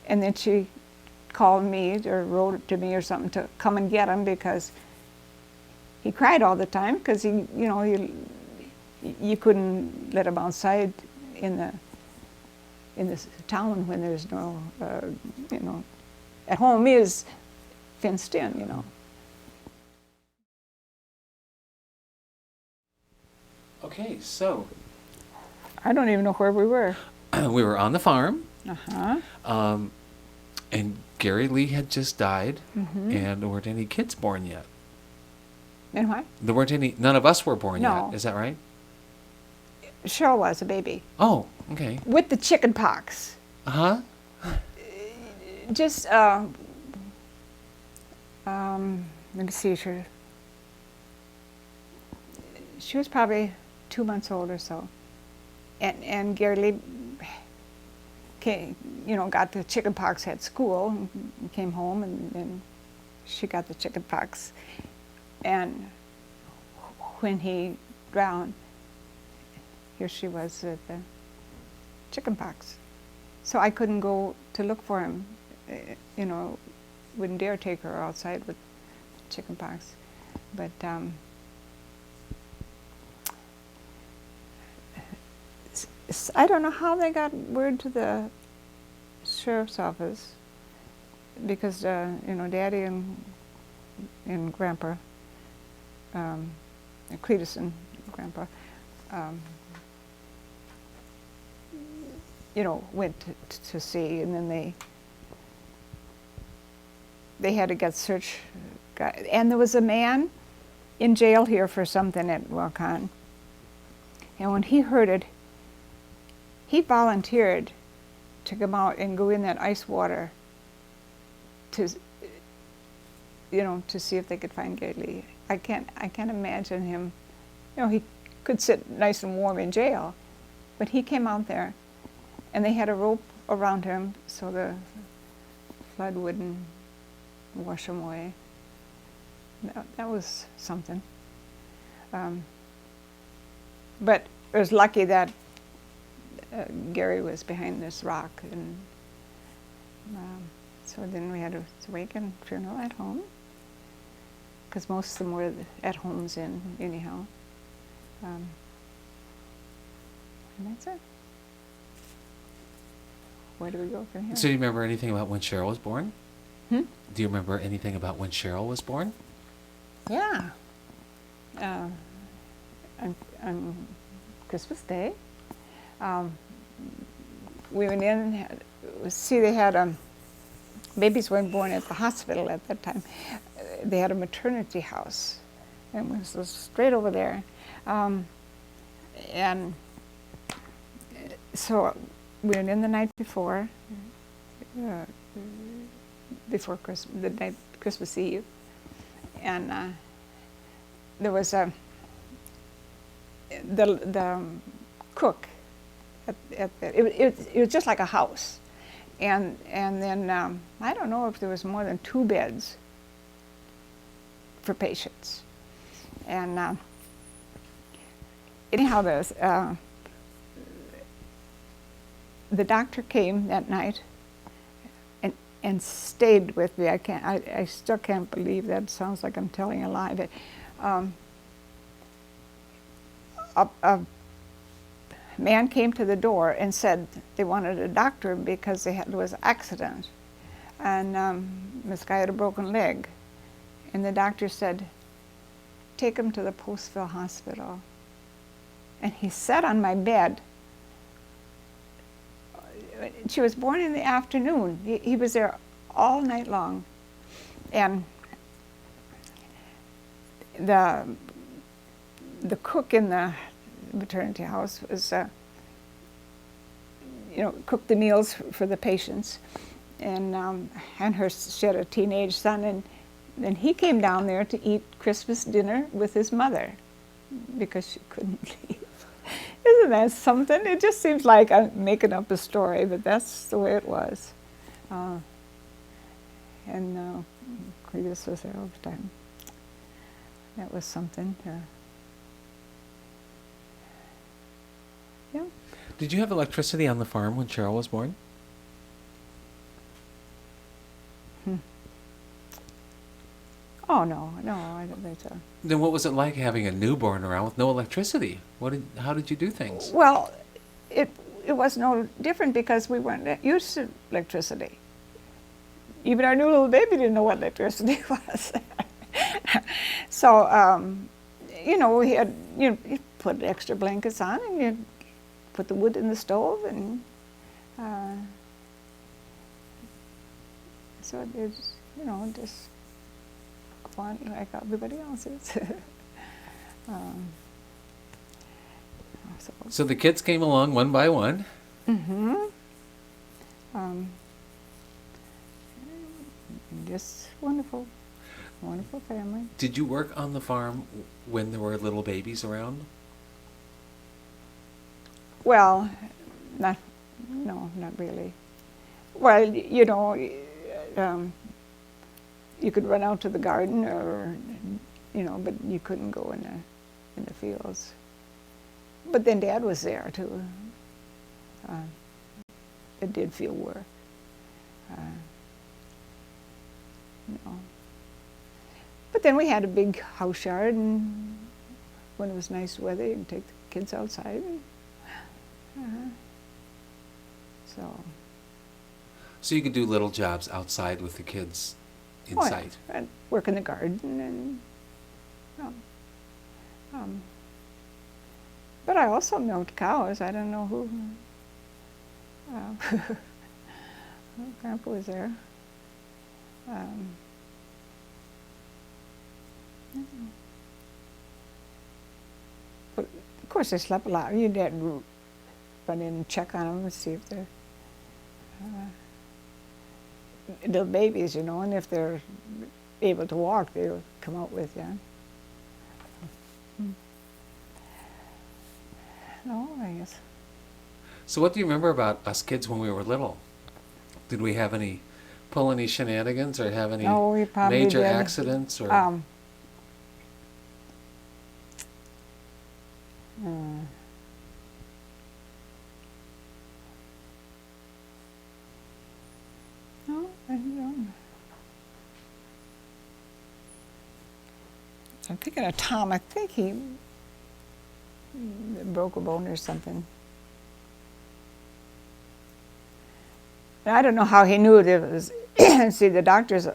Speaker 2: and then she called me or wrote it to me or something to come and get him because he cried all the time because you couldn't let him outside in this town when there's no, at home is fenced in,
Speaker 1: Okay, so...
Speaker 2: I don't even know where we were.
Speaker 1: We were on the farm.
Speaker 2: Uh-huh.
Speaker 1: And Gary Lee had just died,
Speaker 2: Mm-hmm.
Speaker 1: and there weren't any kids born yet.
Speaker 2: And what?
Speaker 1: There weren't any... None of us were born
Speaker 2: No.
Speaker 1: yet. Is that right?
Speaker 2: Cheryl was a baby.
Speaker 1: Oh, okay.
Speaker 2: With the chicken pox.
Speaker 1: Uh-huh.
Speaker 2: Just, let me see, she was probably 2 months old or so. And Gary Lee got the chicken pox at school and came home, and then she got the chicken pox. And when he drowned, here she was with the chicken pox. So I couldn't go to look for him, wouldn't dare take her outside with chicken pox. But I don't know how they got word to the sheriff's office, because Daddy and Grandpa, Cletus and Grandpa, went to see, and then they had to get search. And there was a man in jail here for something at Waukon. And when he heard it, he volunteered to come out and go in that ice water to see if they could find Gary Lee. I can't imagine him. He could sit nice and warm in jail, but he came out there, and they had a rope around him so the flood wouldn't wash him away. That was something. But it was lucky that Gary was behind this rock, and So then we had a wake and funeral at home, because most of them were at homes anyhow. And that's it. Where do we go from here?
Speaker 1: So do you remember anything about when Cheryl was born?
Speaker 2: Hmm?
Speaker 1: Do you remember anything about when Cheryl was born?
Speaker 2: Yeah. On Christmas Day, we went in. They had babies weren't born at the hospital at that time. They had a maternity house, and it was straight over there. And so we went in the night before Christmas, the night Christmas Eve, and there was the cook it was just like a house, and then I don't know if there was more than 2 beds for patients, and anyhow the doctor came that night and stayed with me. I still can't believe that. It sounds like I'm telling a lie, but a man came to the door and said they wanted a doctor because there was an accident, and this guy had a broken leg, and the doctor said, "Take him to the Postville Hospital." And he sat on my bed. She was born in the afternoon. He was there all night long, and the cook in the maternity house was, cooked the meals for the patients, and she had a teenage son, and then he came down there to eat Christmas dinner with his mother because she couldn't leave. Isn't that something? It just seems like I'm making up a story, but that's the way it was. And Cletus was there all the time. That was something. Yeah.
Speaker 1: Did you have electricity on the farm when Cheryl was born?
Speaker 2: Oh, no, I don't think so.
Speaker 1: Then what was it like having a newborn around with no electricity? How did you do things?
Speaker 2: Well, it was no different because we weren't used to electricity. Even our new little baby didn't know what electricity was. So, we had, you put extra blankets on and you put the wood in the stove, and so it was, just go on like everybody else's.
Speaker 1: So the kids came along one by one.
Speaker 2: Mm-hmm. Just wonderful family.
Speaker 1: Did you work on the farm when there were little babies around?
Speaker 2: Well, not really. Well, you could run out to the garden, or but you couldn't go in the fields. But then Dad was there too. It did field work. But then we had a big house yard, and when it was nice weather, you could take the kids outside.
Speaker 1: So you could do little jobs outside with the kids inside.
Speaker 2: Oh, yeah. And work in the garden, and but I also milked cows. I don't know who. Grandpa was there. But of course, they slept a lot. You did run in and check on them and see if they're little babies, and if they're able to walk, they'll come out with you. No, I guess.
Speaker 1: So what do you remember about us kids when we were little? Did we have pull any shenanigans or have any
Speaker 2: No, we probably
Speaker 1: major
Speaker 2: did.
Speaker 1: accidents? Or
Speaker 2: No, I'm thinking of Tom. I think he broke a bone or something. And I don't know how he knew it was. See, the doctor's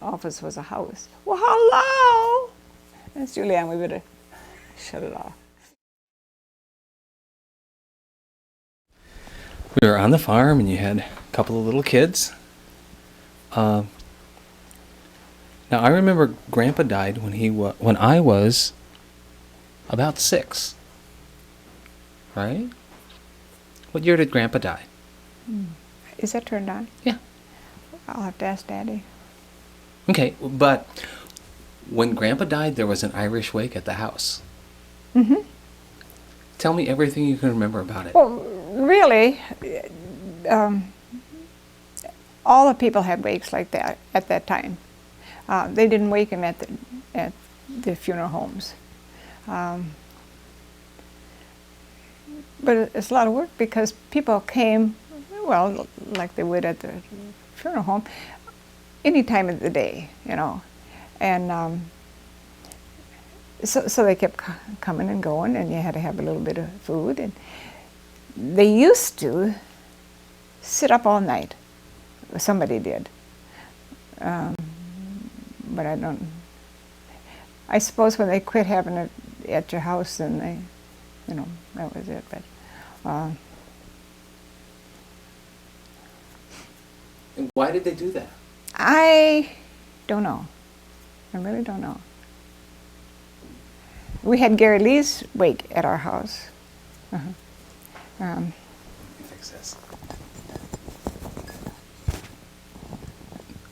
Speaker 2: office was a house. Well, hello! That's Julianne. We better shut it off.
Speaker 1: We were on the farm, and you had a couple of little kids. Now, I remember Grandpa died when I was about 6. Right? What year did Grandpa die?
Speaker 2: Is that turned on?
Speaker 1: Yeah.
Speaker 2: I'll have to ask Daddy.
Speaker 1: Okay, but when Grandpa died, there was an Irish wake at the house.
Speaker 2: Mm-hmm.
Speaker 1: Tell me everything you can remember about it.
Speaker 2: Well, really, all the people had wakes like that at that time. They didn't wake him at the funeral homes. But it's a lot of work because people came, well, like they would at the funeral home, any time of the day, you know. And so they kept coming and going, and you had to have a little bit of food. And they used to sit up all night. Somebody did. But I suppose when they quit having it at your house, then they, you know, that was it. But
Speaker 1: And why did they do that?
Speaker 2: I don't know. I really don't know. We had Gary Lee's wake at our house.
Speaker 1: Let me fix this.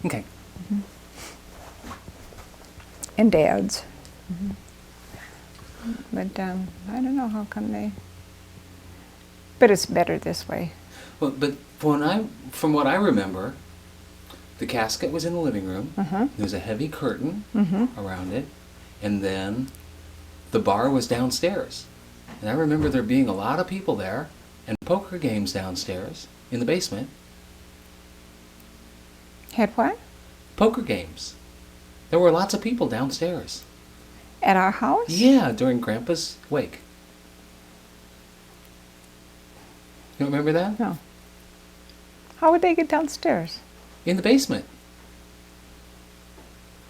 Speaker 1: Okay.
Speaker 2: And Dad's. But I don't know how come they. But it's better this way.
Speaker 1: Well, but from what I remember, the casket was in the living room. There was a heavy curtain around it, and then the bar was downstairs. And I remember there being a lot of people there, and poker games downstairs in the basement.
Speaker 2: Had what?
Speaker 1: Poker games. There were lots of people downstairs.
Speaker 2: At our house?
Speaker 1: Yeah, during Grandpa's wake. You don't remember that?
Speaker 2: No. How would they get downstairs?
Speaker 1: In the basement.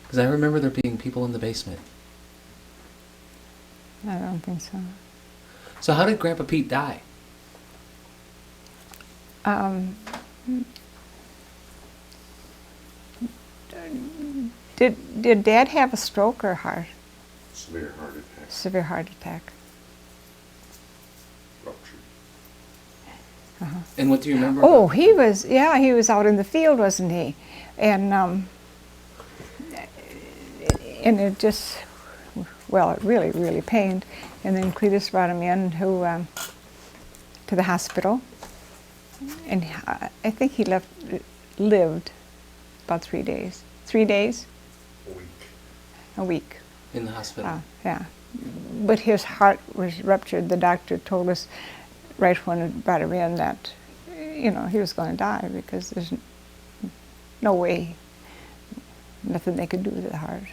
Speaker 1: Because I remember there being people in the basement.
Speaker 2: I don't think so.
Speaker 1: So how did Grandpa Pete die?
Speaker 2: Did Dad have a stroke or heart?
Speaker 3: Severe heart attack.
Speaker 2: Severe heart attack.
Speaker 3: Ruptured.
Speaker 1: And what do you remember?
Speaker 2: Oh, he was out in the field, wasn't he? And it just, well, it really, really pained. And then Cletus brought him in to the hospital. And I think he lived about 3 days. 3 days?
Speaker 3: A week.
Speaker 2: A week.
Speaker 1: In the hospital?
Speaker 2: Yeah. But his heart was ruptured. The doctor told us right when it brought him in that, you know, he was going to die because there's no way, nothing they could do to the heart.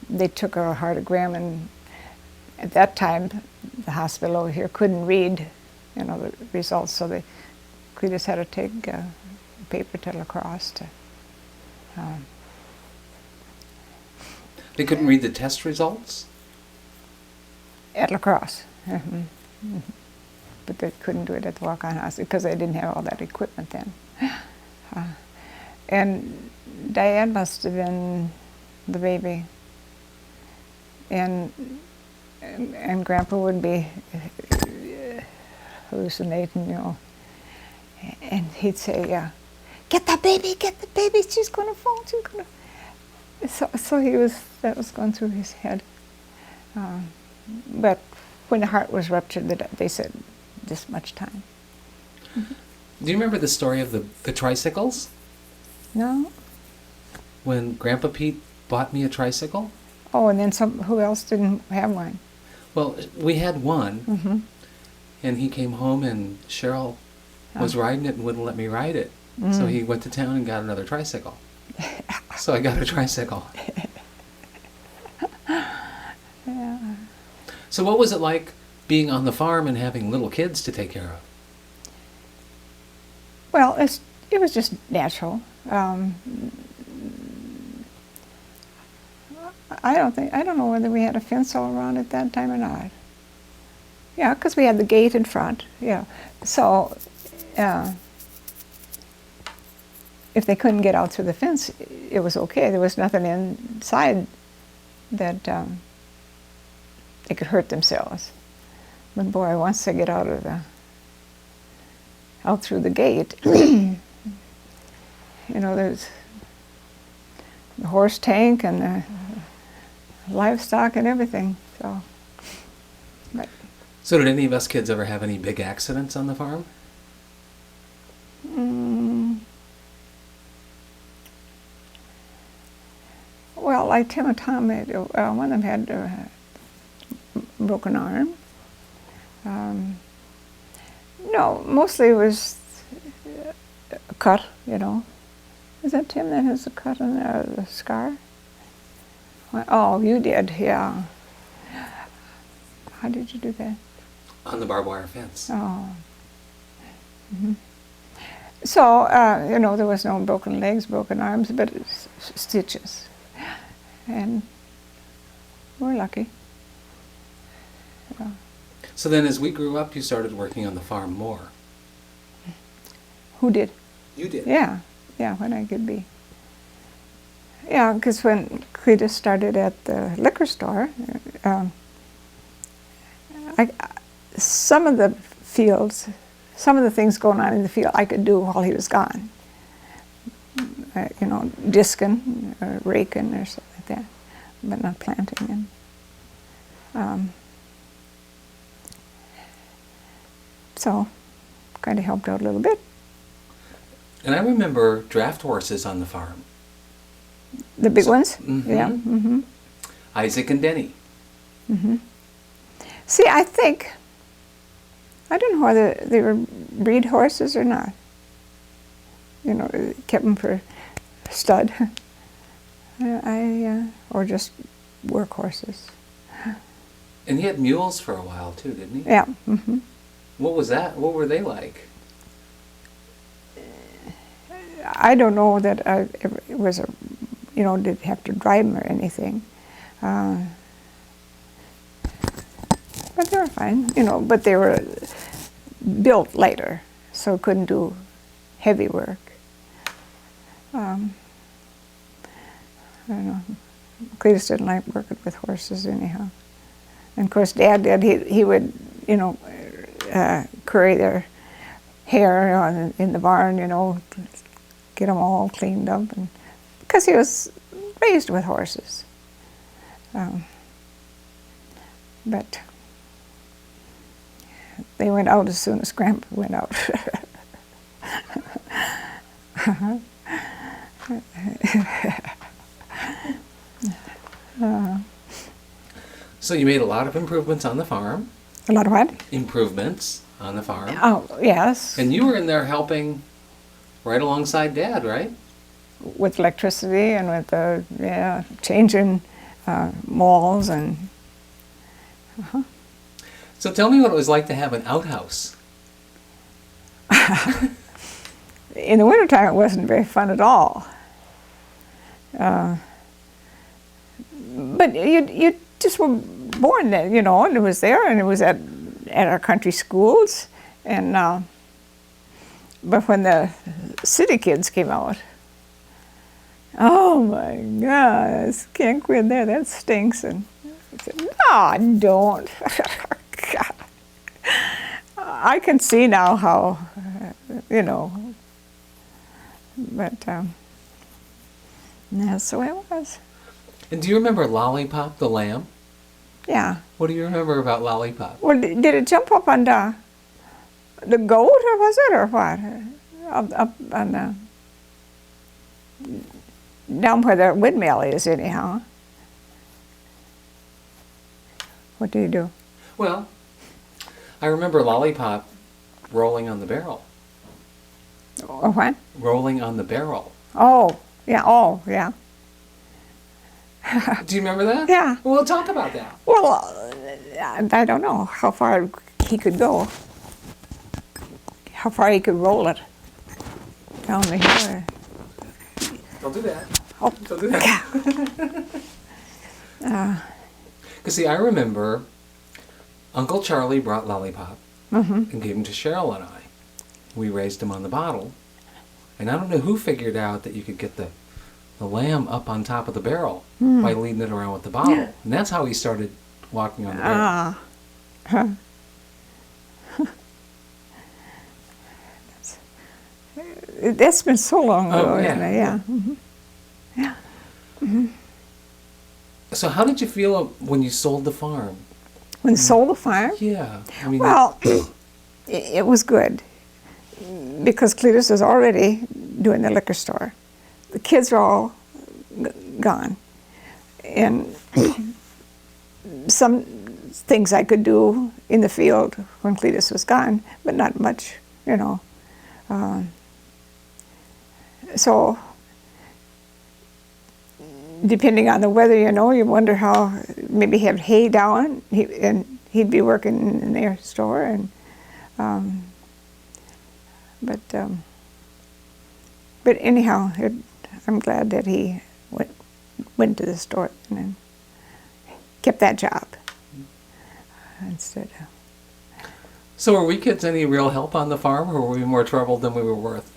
Speaker 2: They took a heartogram, and at that time, the hospital over here couldn't read, you know, the results, so Cletus had to take a paper to La Crosse to.
Speaker 1: They couldn't read the test results?
Speaker 2: At La Crosse. But they couldn't do it at the walk-on hospital because they didn't have all that equipment then. And Diane must have been the baby. And Grandpa would be hallucinating, you know. And he'd say, get the baby, she's going to fall, she's going to. So that was going through his head. But when the heart was ruptured, they said this much time.
Speaker 1: Do you remember the story of the tricycles?
Speaker 2: No?
Speaker 1: When Grandpa Pete bought me a tricycle?
Speaker 2: Oh, and then who else didn't have one?
Speaker 1: Well, we had one, and he came home and Cheryl was riding it and wouldn't let me ride it. So he went to town and got another tricycle. So I got a tricycle. So what was it like being on the farm and having little kids to take care of?
Speaker 2: Well, it was just natural. I don't know whether we had a fence all around at that time or not. Yeah, because we had the gate in front. Yeah, so if they couldn't get out through the fence, it was okay. There was nothing inside that they could hurt themselves. But boy, once they get out through the gate, you know, there's the horse tank and the livestock and everything.
Speaker 1: So did any of us kids ever have any big accidents on the farm?
Speaker 2: Well, like Tim and Tom, one of them had a broken arm. No, mostly it was a cut, you know. Is that Tim that has a cut on the scar? Oh, you did, yeah. How did you do that?
Speaker 1: On the barbed wire fence.
Speaker 2: Oh. So, you know, there was no broken legs, broken arms, but stitches. And we're lucky.
Speaker 1: So then as we grew up, you started working on the farm more.
Speaker 2: Who did?
Speaker 1: You did.
Speaker 2: Yeah, when I could be. Yeah, because when Cletus started at the liquor store, some of the fields, some of the things going on in the field I could do while he was gone. You know, disking or raking or something like that, but not planting. And so, kind of helped out a little bit.
Speaker 1: And I remember draft horses on the farm.
Speaker 2: The big ones?
Speaker 1: Mm-hmm.
Speaker 2: Yeah. Mm-hmm.
Speaker 1: Isaac and Denny.
Speaker 2: Mm-hmm. See, I don't know whether they were breed horses or not. You know, kept them for stud. Or just work horses.
Speaker 1: And he had mules for a while too, didn't he?
Speaker 2: Yeah. Mm-hmm.
Speaker 1: What was that? What were they like?
Speaker 2: I don't know that it was didn't have to drive them or anything. But they were fine, you know, but they were built later, so couldn't do heavy work. I don't know. Cletus didn't like working with horses anyhow. And of course Dad did. He would, you know, curry their hair in the barn, you know, get them all cleaned up, and because he was raised with horses. But they went out as soon as Grandpa went out.
Speaker 1: So you made a lot of improvements on the farm.
Speaker 2: A lot of what?
Speaker 1: Improvements on the farm.
Speaker 2: Oh, yes.
Speaker 1: And you were in there helping right alongside Dad, right?
Speaker 2: With electricity and with changing malls and.
Speaker 1: So tell me what it was like to have an outhouse.
Speaker 2: In the wintertime, it wasn't very fun at all. But you just were born there, you know, and it was there, and it was at our country schools, and but when the city kids came out, oh my gosh, can't go in there, that stinks. And I said, no, don't. I can see now how, you know, but that's the way it was.
Speaker 1: And do you remember Lollipop the lamb?
Speaker 2: Yeah.
Speaker 1: What do you remember about Lollipop?
Speaker 2: Well, did it jump up on the goat, or was it, or what? Up on the, down where the windmill is, anyhow. What do you do?
Speaker 1: Well, I remember Lollipop rolling on the barrel.
Speaker 2: Or what?
Speaker 1: Rolling on the barrel.
Speaker 2: Oh, yeah.
Speaker 1: Do you remember that?
Speaker 2: Yeah.
Speaker 1: Well, talk about that.
Speaker 2: Well, I don't know how far he could go, how far he could roll it down the hill.
Speaker 1: Don't do that.
Speaker 2: Oh,
Speaker 1: Don't do that.
Speaker 2: yeah.
Speaker 1: Because see, I remember Uncle Charlie brought Lollipop
Speaker 2: Mm-hmm.
Speaker 1: and gave him to Cheryl and I. We raised him on the bottle. And I don't know who figured out that you could get the lamb up on top of the barrel by leading it around with the bottle.
Speaker 2: Yeah.
Speaker 1: And that's how he started walking on the barrel.
Speaker 2: Huh. That's been so long ago,
Speaker 1: Oh, yeah.
Speaker 2: isn't it? Yeah. Mhm. Yeah. Mm-hmm.
Speaker 1: So how did you feel when you sold the farm?
Speaker 2: When sold the farm,
Speaker 1: Yeah. I mean,
Speaker 2: well, it was good because Cletus was already doing the liquor store. The kids are all gone, and some things I could do in the field when Cletus was gone, but not much, you know. So, depending on the weather, you know, you wonder how, maybe have hay down, and he'd be working in their store, and but anyhow, I'm glad that he went to the store and then kept that job instead of.
Speaker 1: so were we kids any real help on the farm, or were we more trouble than we were worth?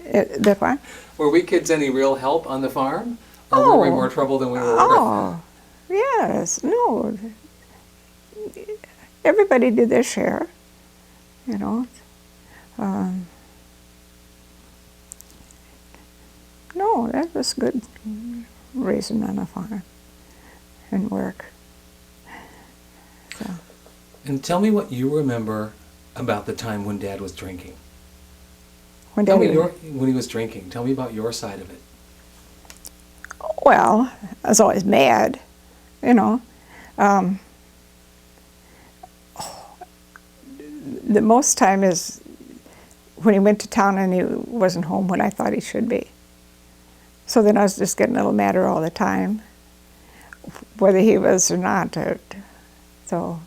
Speaker 2: The what?
Speaker 1: Were we kids any real help on the farm, or were we
Speaker 2: Oh.
Speaker 1: more trouble than we were worth?
Speaker 2: Oh, yes, no. Everybody did their share, you know. No, that was good raising on a farm and work. So,
Speaker 1: And tell me what you remember about the time when Dad was drinking.
Speaker 2: when
Speaker 1: Tell me
Speaker 2: Daddy,
Speaker 1: when he was drinking. Tell me about your side of it.
Speaker 2: well, I was always mad, you know. The most time is when he went to town and he wasn't home when I thought he should be. So then I was just getting a little madder all the time, whether he was or not. So,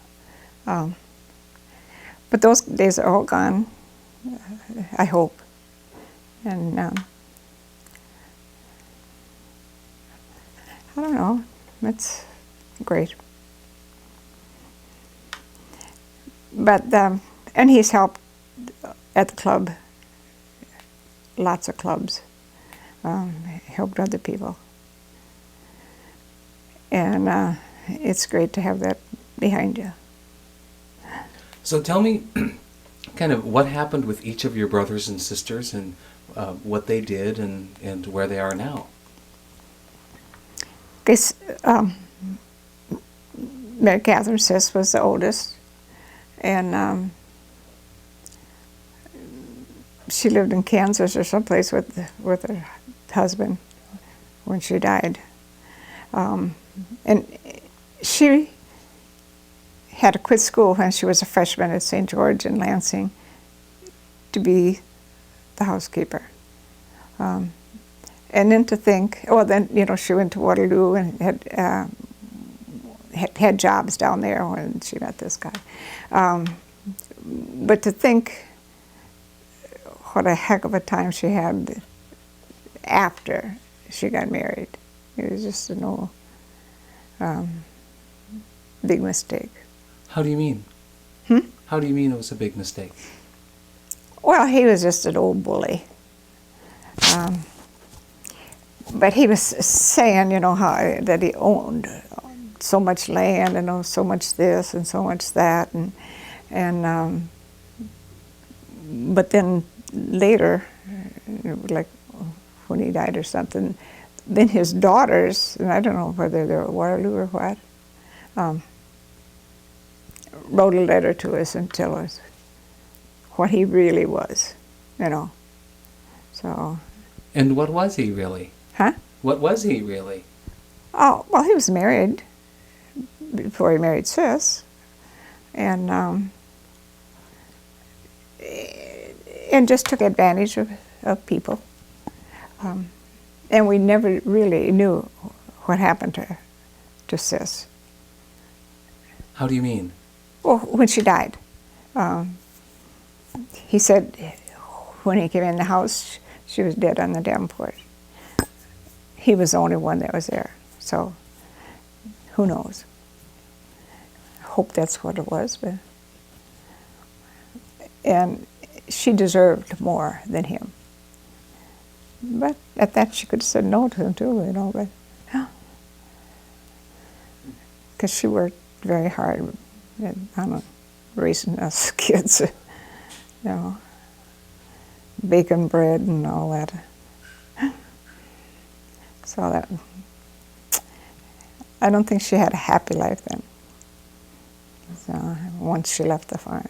Speaker 2: but those days are all gone, I hope. And I don't know, it's great. But, and he's helped at the club, lots of clubs, helped other people. And it's great to have that behind you.
Speaker 1: So tell me kind of what happened with each of your brothers and sisters, and what they did, and where they are now.
Speaker 2: Guess, Mary Catherine Sis was the oldest, and she lived in Kansas or someplace with her husband when she died. And she had to quit school when she was a freshman at St. George in Lansing to be the housekeeper. And then to think, well, then, you know, she went to Waterloo and had jobs down there when she met this guy. But to think what a heck of a time she had after she got married. It was just an old big mistake.
Speaker 1: How do you mean? How do you mean it was a big mistake?
Speaker 2: Well, he was just an old bully. But he was saying, you know, how that he owned so much land and so much this and so much that, and but then later, like when he died or something, then his daughters, and I don't know whether they were Waterloo or what, wrote a letter to us and tell us what he really was, you know. So.
Speaker 1: And what was he really?
Speaker 2: Huh?
Speaker 1: What was he really?
Speaker 2: Oh, well, he was married before he married Sis, and just took advantage of people. And we never really knew what happened to Sis.
Speaker 1: How do you mean?
Speaker 2: Well, when she died. He said when he came in the house, she was dead on the davenport. He was the only one that was there, so who knows? I hope that's what it was, but. And she deserved more than him. But at that, she could have said no to him too, you know, but. Because she worked very hard on raising us kids, you know, baking bread and all that. So that, I don't think she had a happy life then. So once she left the farm.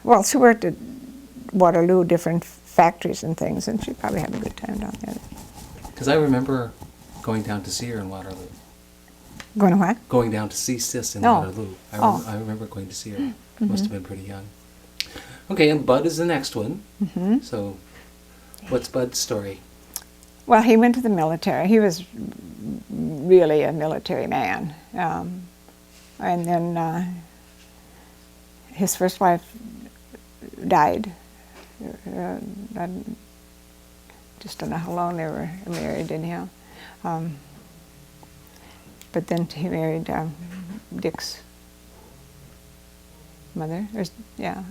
Speaker 2: Well, she worked at Waterloo, different factories and things, and she probably had a good time down there.
Speaker 1: Because I remember going down to see her in Waterloo.
Speaker 2: Going to what?
Speaker 1: Going down to see Sis in
Speaker 2: Oh.
Speaker 1: Waterloo.
Speaker 2: Oh.
Speaker 1: I remember going to see her. Must have been pretty young. Okay, and Bud is the next one.
Speaker 2: Mm-hmm.
Speaker 1: So, what's Bud's story?
Speaker 2: Well, he went to the military. He was really a military man. And then his first wife died. I just don't know how long they were married anyhow. But then he married Dick's mother. Yeah,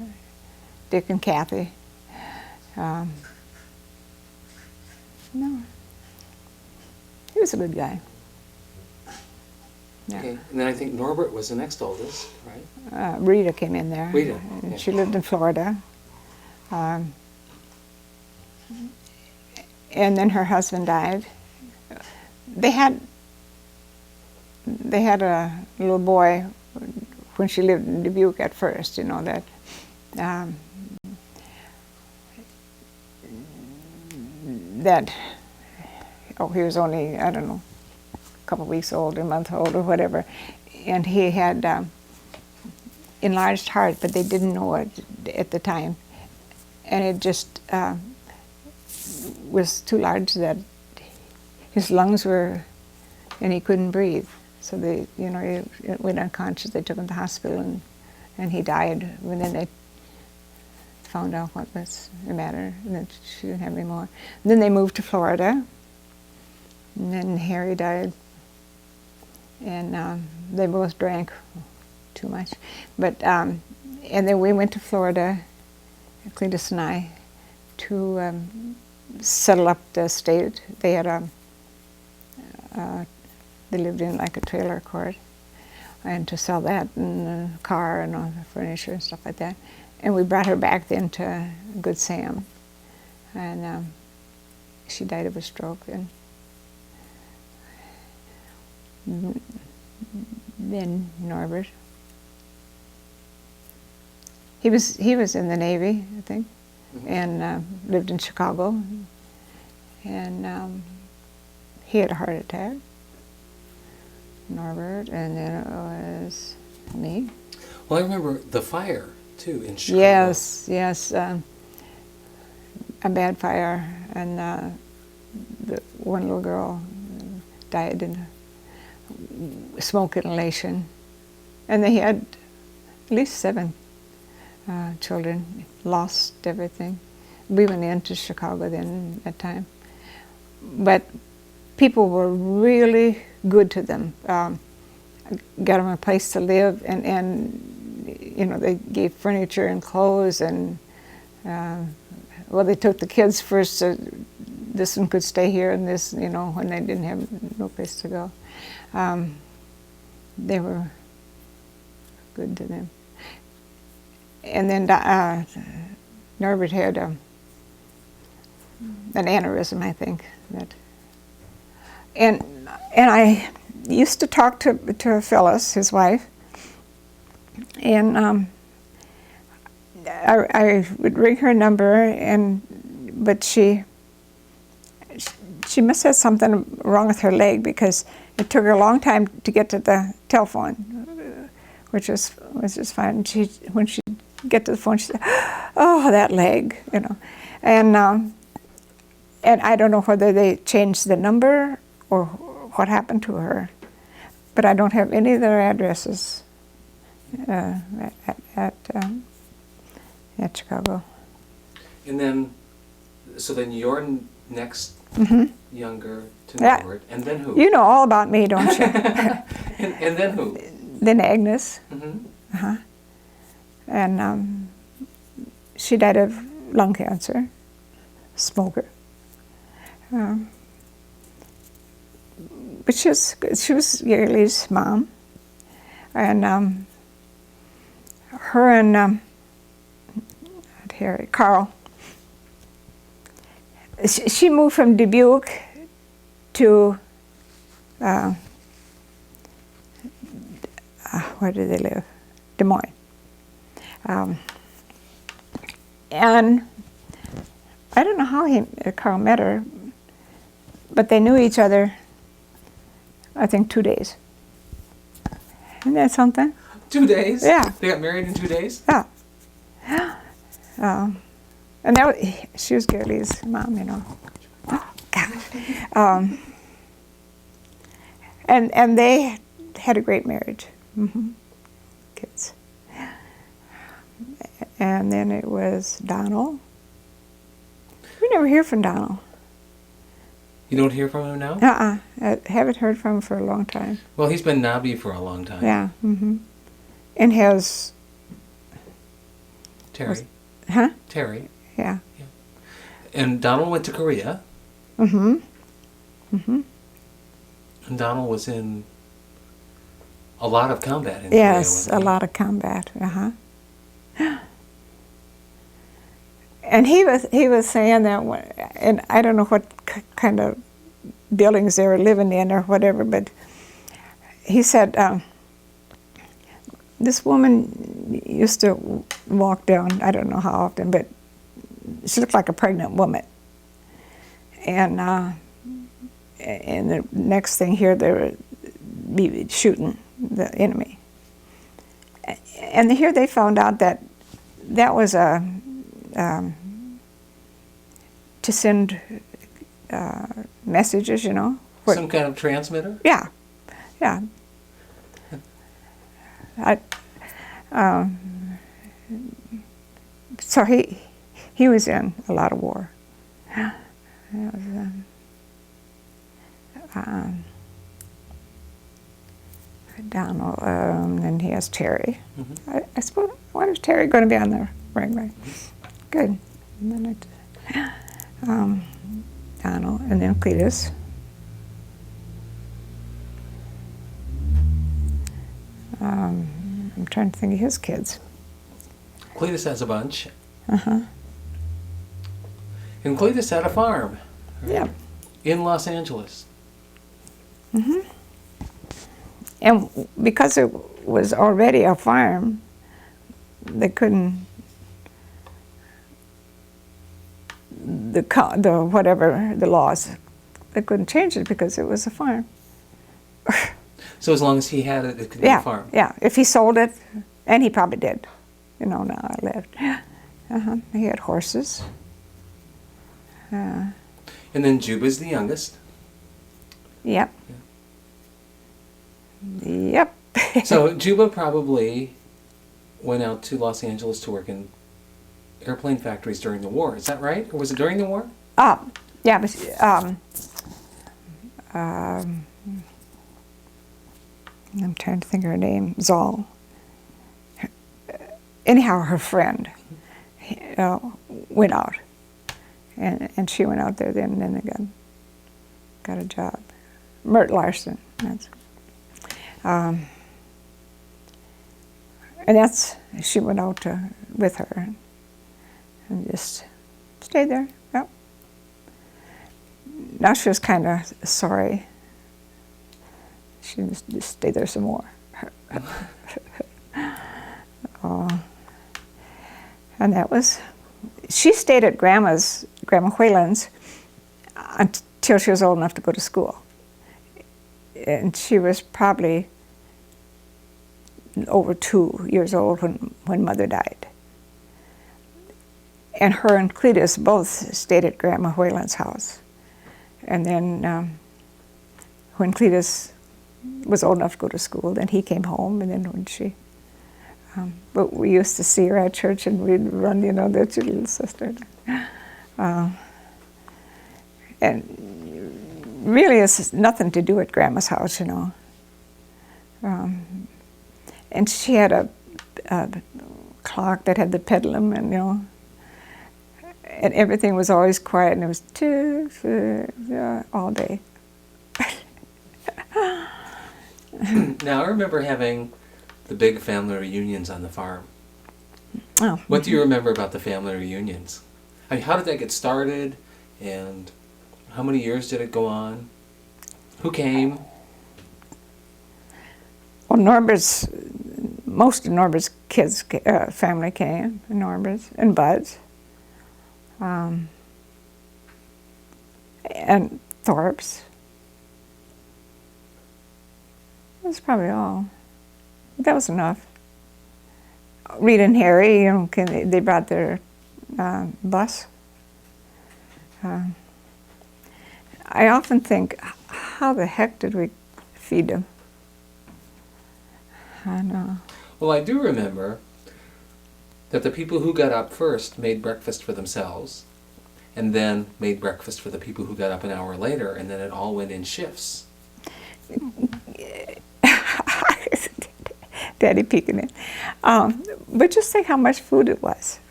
Speaker 2: Dick and Kathy. No, he was a good guy. Yeah.
Speaker 1: Okay, and then I think Norbert was the next oldest, right?
Speaker 2: Rita came in there.
Speaker 1: Rita,
Speaker 2: And
Speaker 1: yeah.
Speaker 2: she lived in Florida. And then her husband died. They had a little boy when she lived in Dubuque at first, you know, that he was only, I don't know, a couple of weeks old, a month old or whatever, and he had enlarged heart, but they didn't know it at the time, and it just was too large that his lungs were, and he couldn't breathe. So they, you know, he went unconscious. They took him to the hospital, and he died. And then they found out what was the matter, and that she didn't have any more. And then they moved to Florida, and then Harry died, and they both drank too much. But and then we went to Florida, Cletus and I, to settle up the estate. They had they lived in like a trailer court, and to sell that and a car and all the furniture and stuff like that. And we brought her back then to Good Sam, and she died of a stroke. And then Norbert, he was in the Navy, I think, and lived in Chicago, and he had a heart attack. Norbert, and then it was me.
Speaker 1: Well, I remember the fire, too, in Chicago.
Speaker 2: Yes, a bad fire, and the one little girl died in smoke inhalation. And they had at least 7 children, lost everything. We went into Chicago then at that time. But people were really good to them. Got them a place to live, and you know, they gave furniture and clothes, and well, they took the kids first. This one could stay here, and this, you know, when they didn't have no place to go. They were good to them. And then Norbert had an aneurysm, I think. And I used to talk to Phyllis, his wife, and I would ring her number, but she must have something wrong with her leg, because it took her a long time to get to the telephone, which was just fine. When she get to the phone, she said, "Oh, that leg," you know, and I don't know whether they changed the number or what happened to her, but I don't have any of their addresses at Chicago.
Speaker 1: And then, so then you're next younger to
Speaker 2: Yeah.
Speaker 1: Norbert, and then who?
Speaker 2: You know all about me, don't you?
Speaker 1: And then who?
Speaker 2: Then Agnes.
Speaker 1: Mm-hmm.
Speaker 2: And she died of lung cancer, smoker. But she was Yaeli's mom. And her and Carl, she moved from Dubuque to, where did they live? Des Moines. And I don't know how Carl met her, but they knew each other, I think, 2 days. Isn't that something?
Speaker 1: 2 days?
Speaker 2: Yeah.
Speaker 1: They got married in 2 days?
Speaker 2: Yeah. And that was, she was Yaeli's mom, you know. Oh, God. And they had a great marriage. Kids. And then it was Donald. We never hear from Donald.
Speaker 1: You don't hear from him now?
Speaker 2: I haven't heard from him for a long time.
Speaker 1: Well, he's been knobby for a long time.
Speaker 2: Yeah. And has...
Speaker 1: Terry.
Speaker 2: Huh?
Speaker 1: Terry.
Speaker 2: Yeah.
Speaker 1: And Donald went to Korea.
Speaker 2: And
Speaker 1: And Donald was in a lot of combat in
Speaker 2: yes,
Speaker 1: Korea.
Speaker 2: a lot of combat. And he was saying that, and I don't know what kind of buildings they were living in or whatever, but he said this woman used to walk down, I don't know how often, but she looked like a pregnant woman. And the next thing here, they were be shooting the enemy. And here they found out that was to send messages, you know.
Speaker 1: Some kind of transmitter?
Speaker 2: Yeah. So he was in a lot of war. That was, Donald, and he has Terry. I suppose, when is Terry going to be on the right? Good. And then Donald, and then Cletus. I'm trying to think of his kids.
Speaker 1: Cletus has a bunch. And Cletus had a farm. Right?
Speaker 2: Yeah.
Speaker 1: In Los Angeles.
Speaker 2: And because it was already a farm, they couldn't, the laws, they couldn't change it because it was a farm.
Speaker 1: So as long as he had it, it could be a farm.
Speaker 2: Yeah, if he sold it, and he probably did, you know, now I lived. He had horses.
Speaker 1: And then Juba's the youngest.
Speaker 2: Yep. Yep.
Speaker 1: So Juba probably went out to Los Angeles to work in airplane factories during the war. Is that right? Or was it during the war?
Speaker 2: Yeah, but I'm trying to think of her name, Zoll. Anyhow, her friend went out, and she went out there then, and then got a job. Mert Larson. She went out with her and just stayed there. Yep. Now she was kind of sorry. She just stayed there some more. And that was, she stayed at Grandma Whalen's until she was old enough to go to school. And she was probably over 2 years old when Mother died. And her and Cletus both stayed at Grandma Whalen's house. And then when Cletus was old enough to go to school. Then he came home, and then when she, but we used to see her at church, and we'd run, you know, that's your little sister. And really, it's nothing to do at Grandma's house, you know. And she had a clock that had the pendulum, and you know, and everything was always quiet, and it was all day.
Speaker 1: Now, I remember having the big family reunions on the farm.
Speaker 2: Oh.
Speaker 1: What do you remember about the family reunions? I mean, how did that get started, and how many years did it go on? Who came?
Speaker 2: Well, most of Norbert's kids, family came, Norbert's and Bud's, and Thorpe's. That's probably all. That was enough. Rita and Harry, you know, they brought their bus. I often think, how the heck did we feed them? I know.
Speaker 1: Well, I do remember that the people who got up first made breakfast for themselves, and then made breakfast for the people who got up an hour later, and then it all went in shifts.
Speaker 2: Daddy peeking in. But just think how much food it was.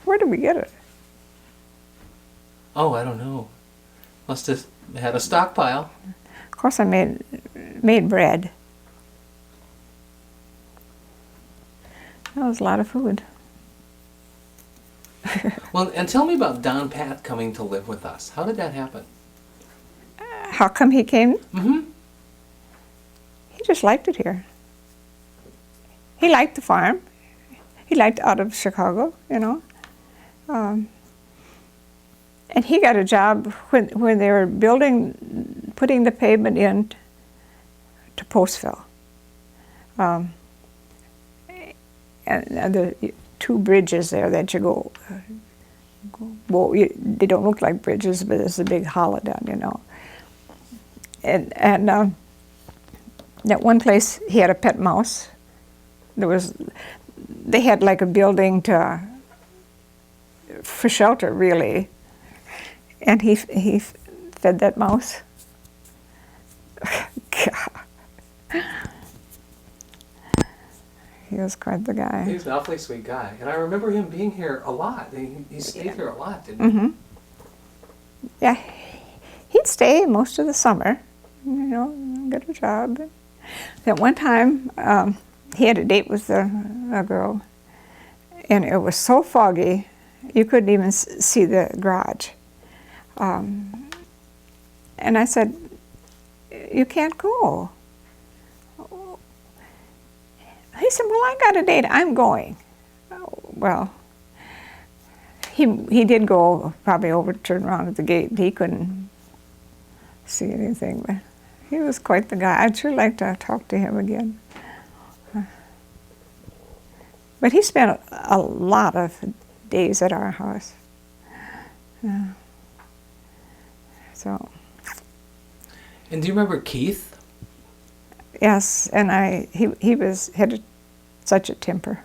Speaker 2: Where did we get it?
Speaker 1: Oh, I don't know. Must have had a stockpile.
Speaker 2: Of course, I made bread. That was a lot of food.
Speaker 1: Well, and tell me about Don Pat coming to live with us. How did that happen?
Speaker 2: How come he came?
Speaker 1: Mm-hmm.
Speaker 2: He just liked it here. He liked the farm. He liked out of Chicago, you know. And he got a job when they were putting the pavement in to Postville. And the two bridges there that you go, well, they don't look like bridges, but there's a big hollow down, you know. And that one place, he had a pet mouse. They had like a building for shelter, really. And he fed that mouse. God. He was quite the guy.
Speaker 1: He was an awfully sweet guy. And I remember him being here a lot. He stayed here a lot, didn't he?
Speaker 2: Mm-hmm. Yeah, he'd stay most of the summer, you know, get a job. At one time, he had a date with a girl, and it was so foggy, you couldn't even see the garage. And I said, "You can't go." He said, "Well, I got a date, I'm going." Well, he did go, probably over, turn around at the gate. He couldn't see anything, but he was quite the guy. I'd sure like to talk to him again. But he spent a lot of days at our house. So.
Speaker 1: And do you remember Keith?
Speaker 2: Yes, and he had such a temper.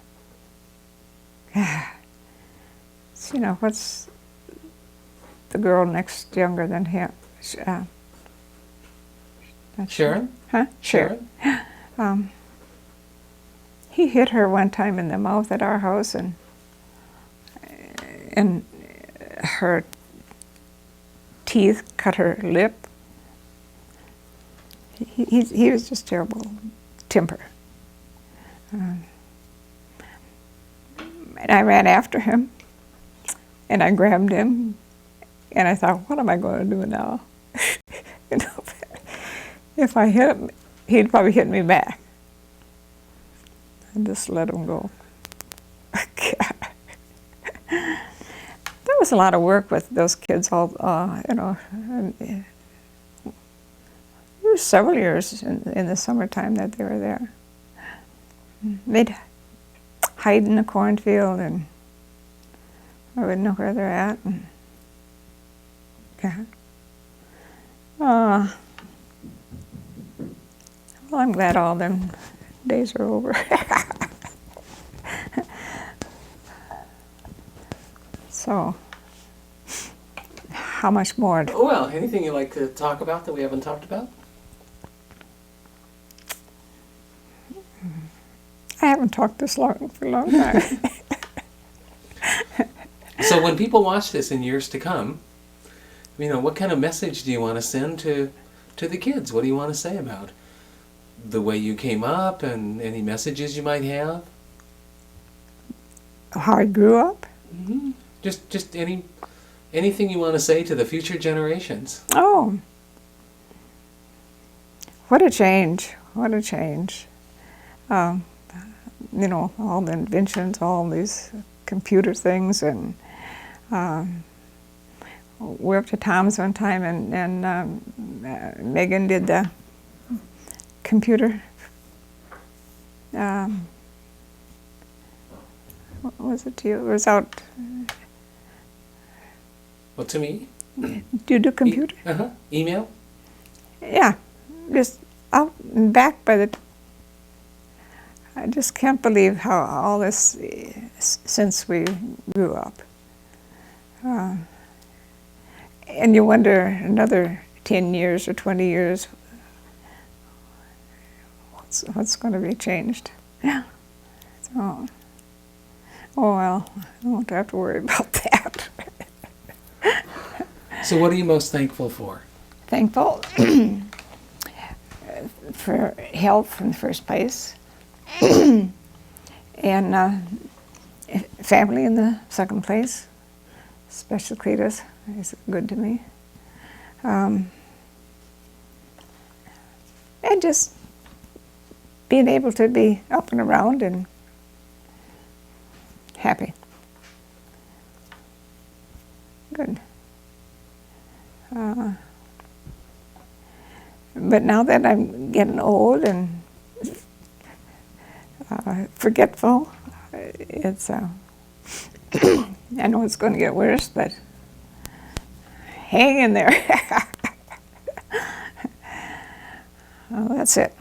Speaker 2: So, you know, what's the girl next younger than him?
Speaker 1: Sharon?
Speaker 2: Huh? Sharon. He hit her one time in the mouth at our house, and her teeth cut her lip. He was just terrible temper. And I ran after him, and I grabbed him, and I thought, what am I going to do now? You know, if I hit him, he'd probably hit me back. I just let him go. There was a lot of work with those kids, all you know. There were several years in the summertime that they were there. They'd hide in the cornfield, and I wouldn't know where they're at. And, a Well, I'm glad all them days are over. So, how much more?
Speaker 1: Well, anything you'd like to talk about that we haven't talked about?
Speaker 2: I haven't talked this long for a long time.
Speaker 1: So when people watch this in years to come, what kind of message do you want to send to the kids? What do you want to say about the way you came up and any messages you might have?
Speaker 2: How I grew up?
Speaker 1: Mm-hmm. Just anything you want to say to the future generations.
Speaker 2: Oh, what a change! What a change! All the inventions, all these computer things, and we were up to Tom's one time, and Megan did the computer. What was it to you? It was out.
Speaker 1: Well, to me?
Speaker 2: Do you do computer?
Speaker 1: Email?
Speaker 2: Yeah, just out and back by the. I just can't believe how all this, since we grew up. And you wonder, another 10 years or 20 years, what's going to be changed? Yeah. So, oh well, I don't have to worry about that.
Speaker 1: So what are you most thankful for?
Speaker 2: Thankful for health in the first place, and family in the second place. Especially Cletus is good to me. And just being able to be up and around and happy. Good. But now that I'm getting old and forgetful, it's I know it's going to get worse, but hang in there. Well, that's it.